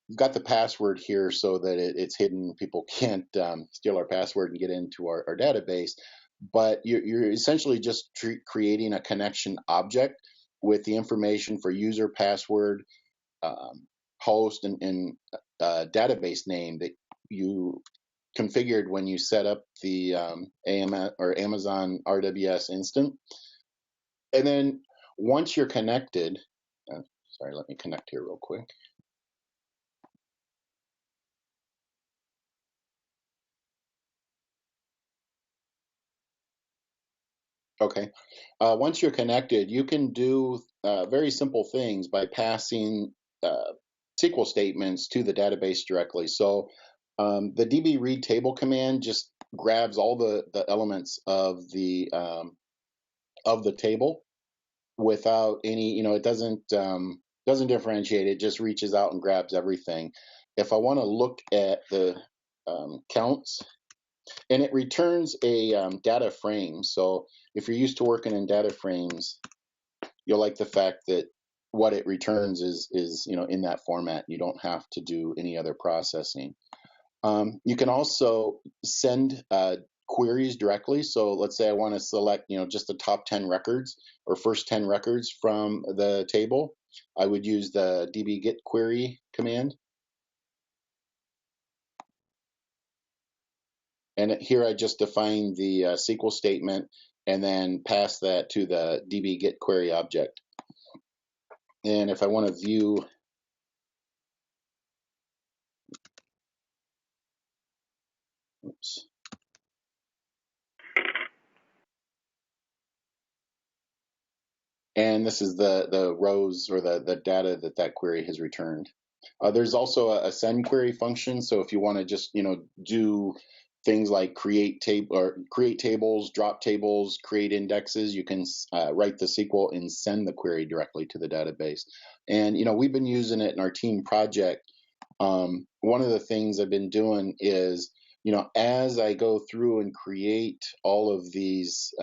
We've got the password here so that it's hidden. People can't steal our password and get into our database. But you're essentially just creating a connection object with the information for user, password, host, and database name that you configured when you set up the Amazon RWS instance. And then once you're connected, sorry, let me connect here real quick. Okay. Once you're connected, you can do very simple things by passing SQL statements to the database directly. So the db read table command just grabs all the elements of the table without any, it doesn't differentiate. It just reaches out and grabs everything. If I want to look at the counts, and it returns a data frame. So if you're used to working in data frames, you'll like the fact that what it returns is in that format. You don't have to do any other processing. You can also send queries directly. So let's say I want to select just the top 10 records or first 10 records from the table. I would use the db get query command. And here I just define the SQL statement and then pass that to the db get query object. And if I want to view, oops. And this is the rows or the data that query has returned. There's also a send query function. So if you want to just do things like create tables, drop tables, create indexes, you can write the SQL and send the query directly to the database. And we've been using it in our team project. One of the things I've been doing is as I go through and create all of these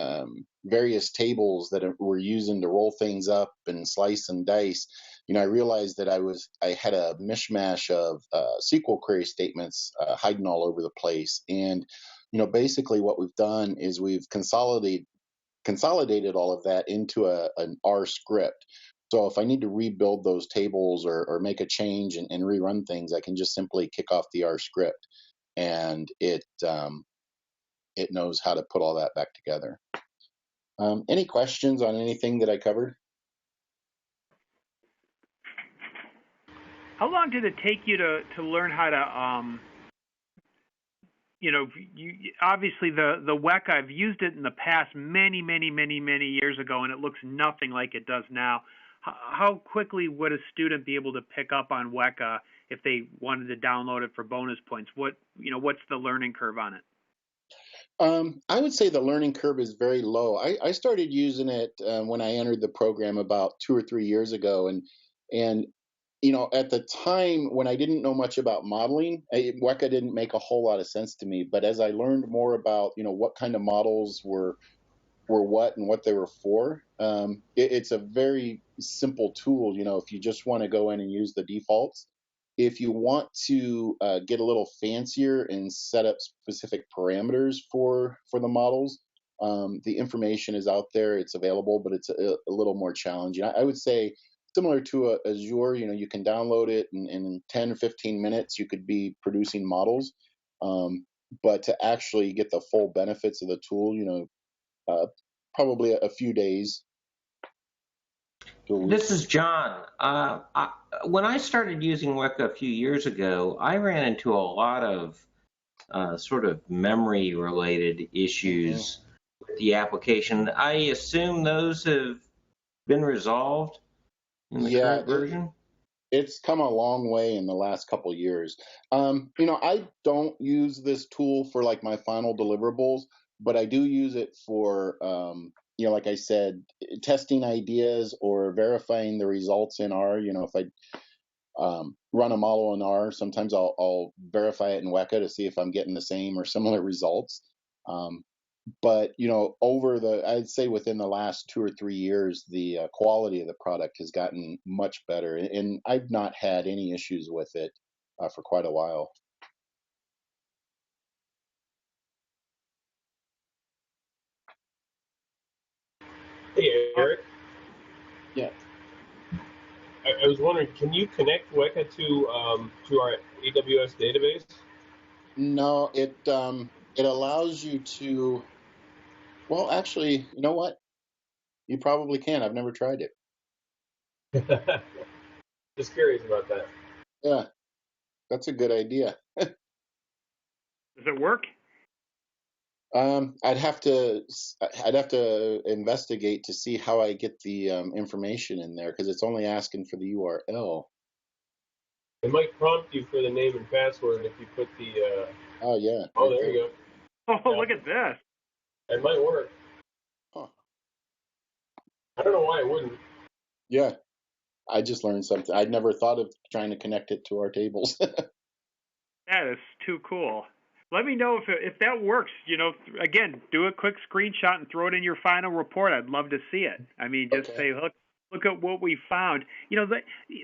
various tables that we're using to roll things up and slice and dice, I realized that I had a mishmash of SQL query statements hiding all over the place. And basically what we've done is we've consolidated all of that into an R script. So if I need to rebuild those tables or make a change and rerun things, I can just simply kick off the R script, and it knows how to put all that back together. Any questions on anything that I covered? How long did it take you to learn how to obviously the WEKA, I've used it in the past many years ago, and it looks nothing like it does now. How quickly would a student be able to pick up on WEKA if they wanted to download it for bonus points? What's the learning curve on it? I would say the learning curve is very low. I started using it when I entered the program about 2 or 3 years ago, and at the time when I didn't know much about modeling, WEKA didn't make a whole lot of sense to me. But as I learned more about what kind of models were what and what they were for, it's a very simple tool. If you just want to go in and use the defaults. If you want to get a little fancier and set up specific parameters for the models, the information is out there. It's available, but it's a little more challenging. I would say similar to Azure, you can download it and in 10 or 15 minutes, you could be producing models. But to actually get the full benefits of the tool, probably a few days. This is John. When I started using WEKA a few years ago, I ran into a lot of sort of memory-related issues with the application. I assume those have been resolved in the current version? It's come a long way in the last couple of years. I don't use this tool for like my final deliverables, but I do use it for, like I said, testing ideas or verifying the results in R. If I run a model in R, sometimes I'll verify it in WEKA to see if I'm getting the same or similar results. But I'd say within the last 2 or 3 years, the quality of the product has gotten much better, and I've not had any issues with it for quite a while. Hey, Eric. Yeah. I was wondering, can you connect WEKA to our AWS database? No, it allows you to. Well, actually, you know what? You probably can. I've never tried it. Just curious about that. Yeah, that's a good idea. Does it work? I'd have to investigate to see how I get the information in there because it's only asking for the URL. It might prompt you for the name and password if you put the. Oh yeah. Oh, there you go. Oh, Yeah. look at this. It might work. Huh. I don't know why it wouldn't. Yeah, I just learned something. I'd never thought of trying to connect it to our tables. That is too cool. Let me know if that works. You know, again, do a quick screenshot and throw it in your final report. I'd love to see it. I mean, just Okay. say, look at what we found. You know,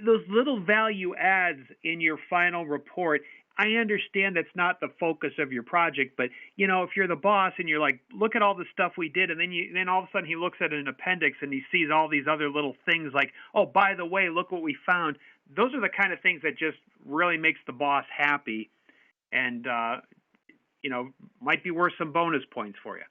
those little value adds in your final report. I understand that's not the focus of your project, but you know, if you're the boss and you're like, look at all the stuff we did, and then all of a sudden he looks at an appendix and he sees all these other little things like, oh, by the way, look what we found. Those are the kind of things that just really makes the boss happy, and you know, might be worth some bonus points for you.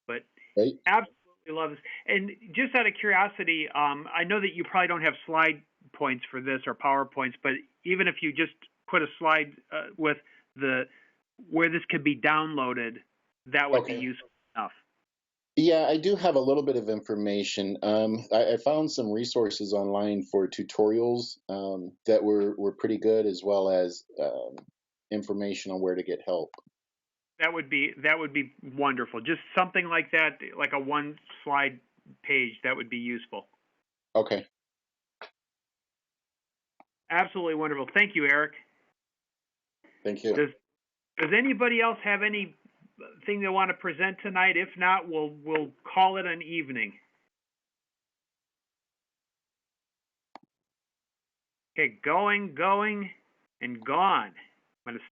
But Right. absolutely love this. And just out of curiosity, I know that you probably don't have slide points for this or PowerPoints, but even if you just put a slide with where this could be downloaded, that would be useful enough. Yeah, I do have a little bit of information. I found some resources online for tutorials that were pretty good, as well as information on where to get help. That would be wonderful. Just something like that, like a one slide page, that would be useful. Okay. Absolutely wonderful. Thank you, Eric. Thank you. Does anybody else have anything they want to present tonight? If not, we'll call it an evening. Okay, going, and gone. I'm going to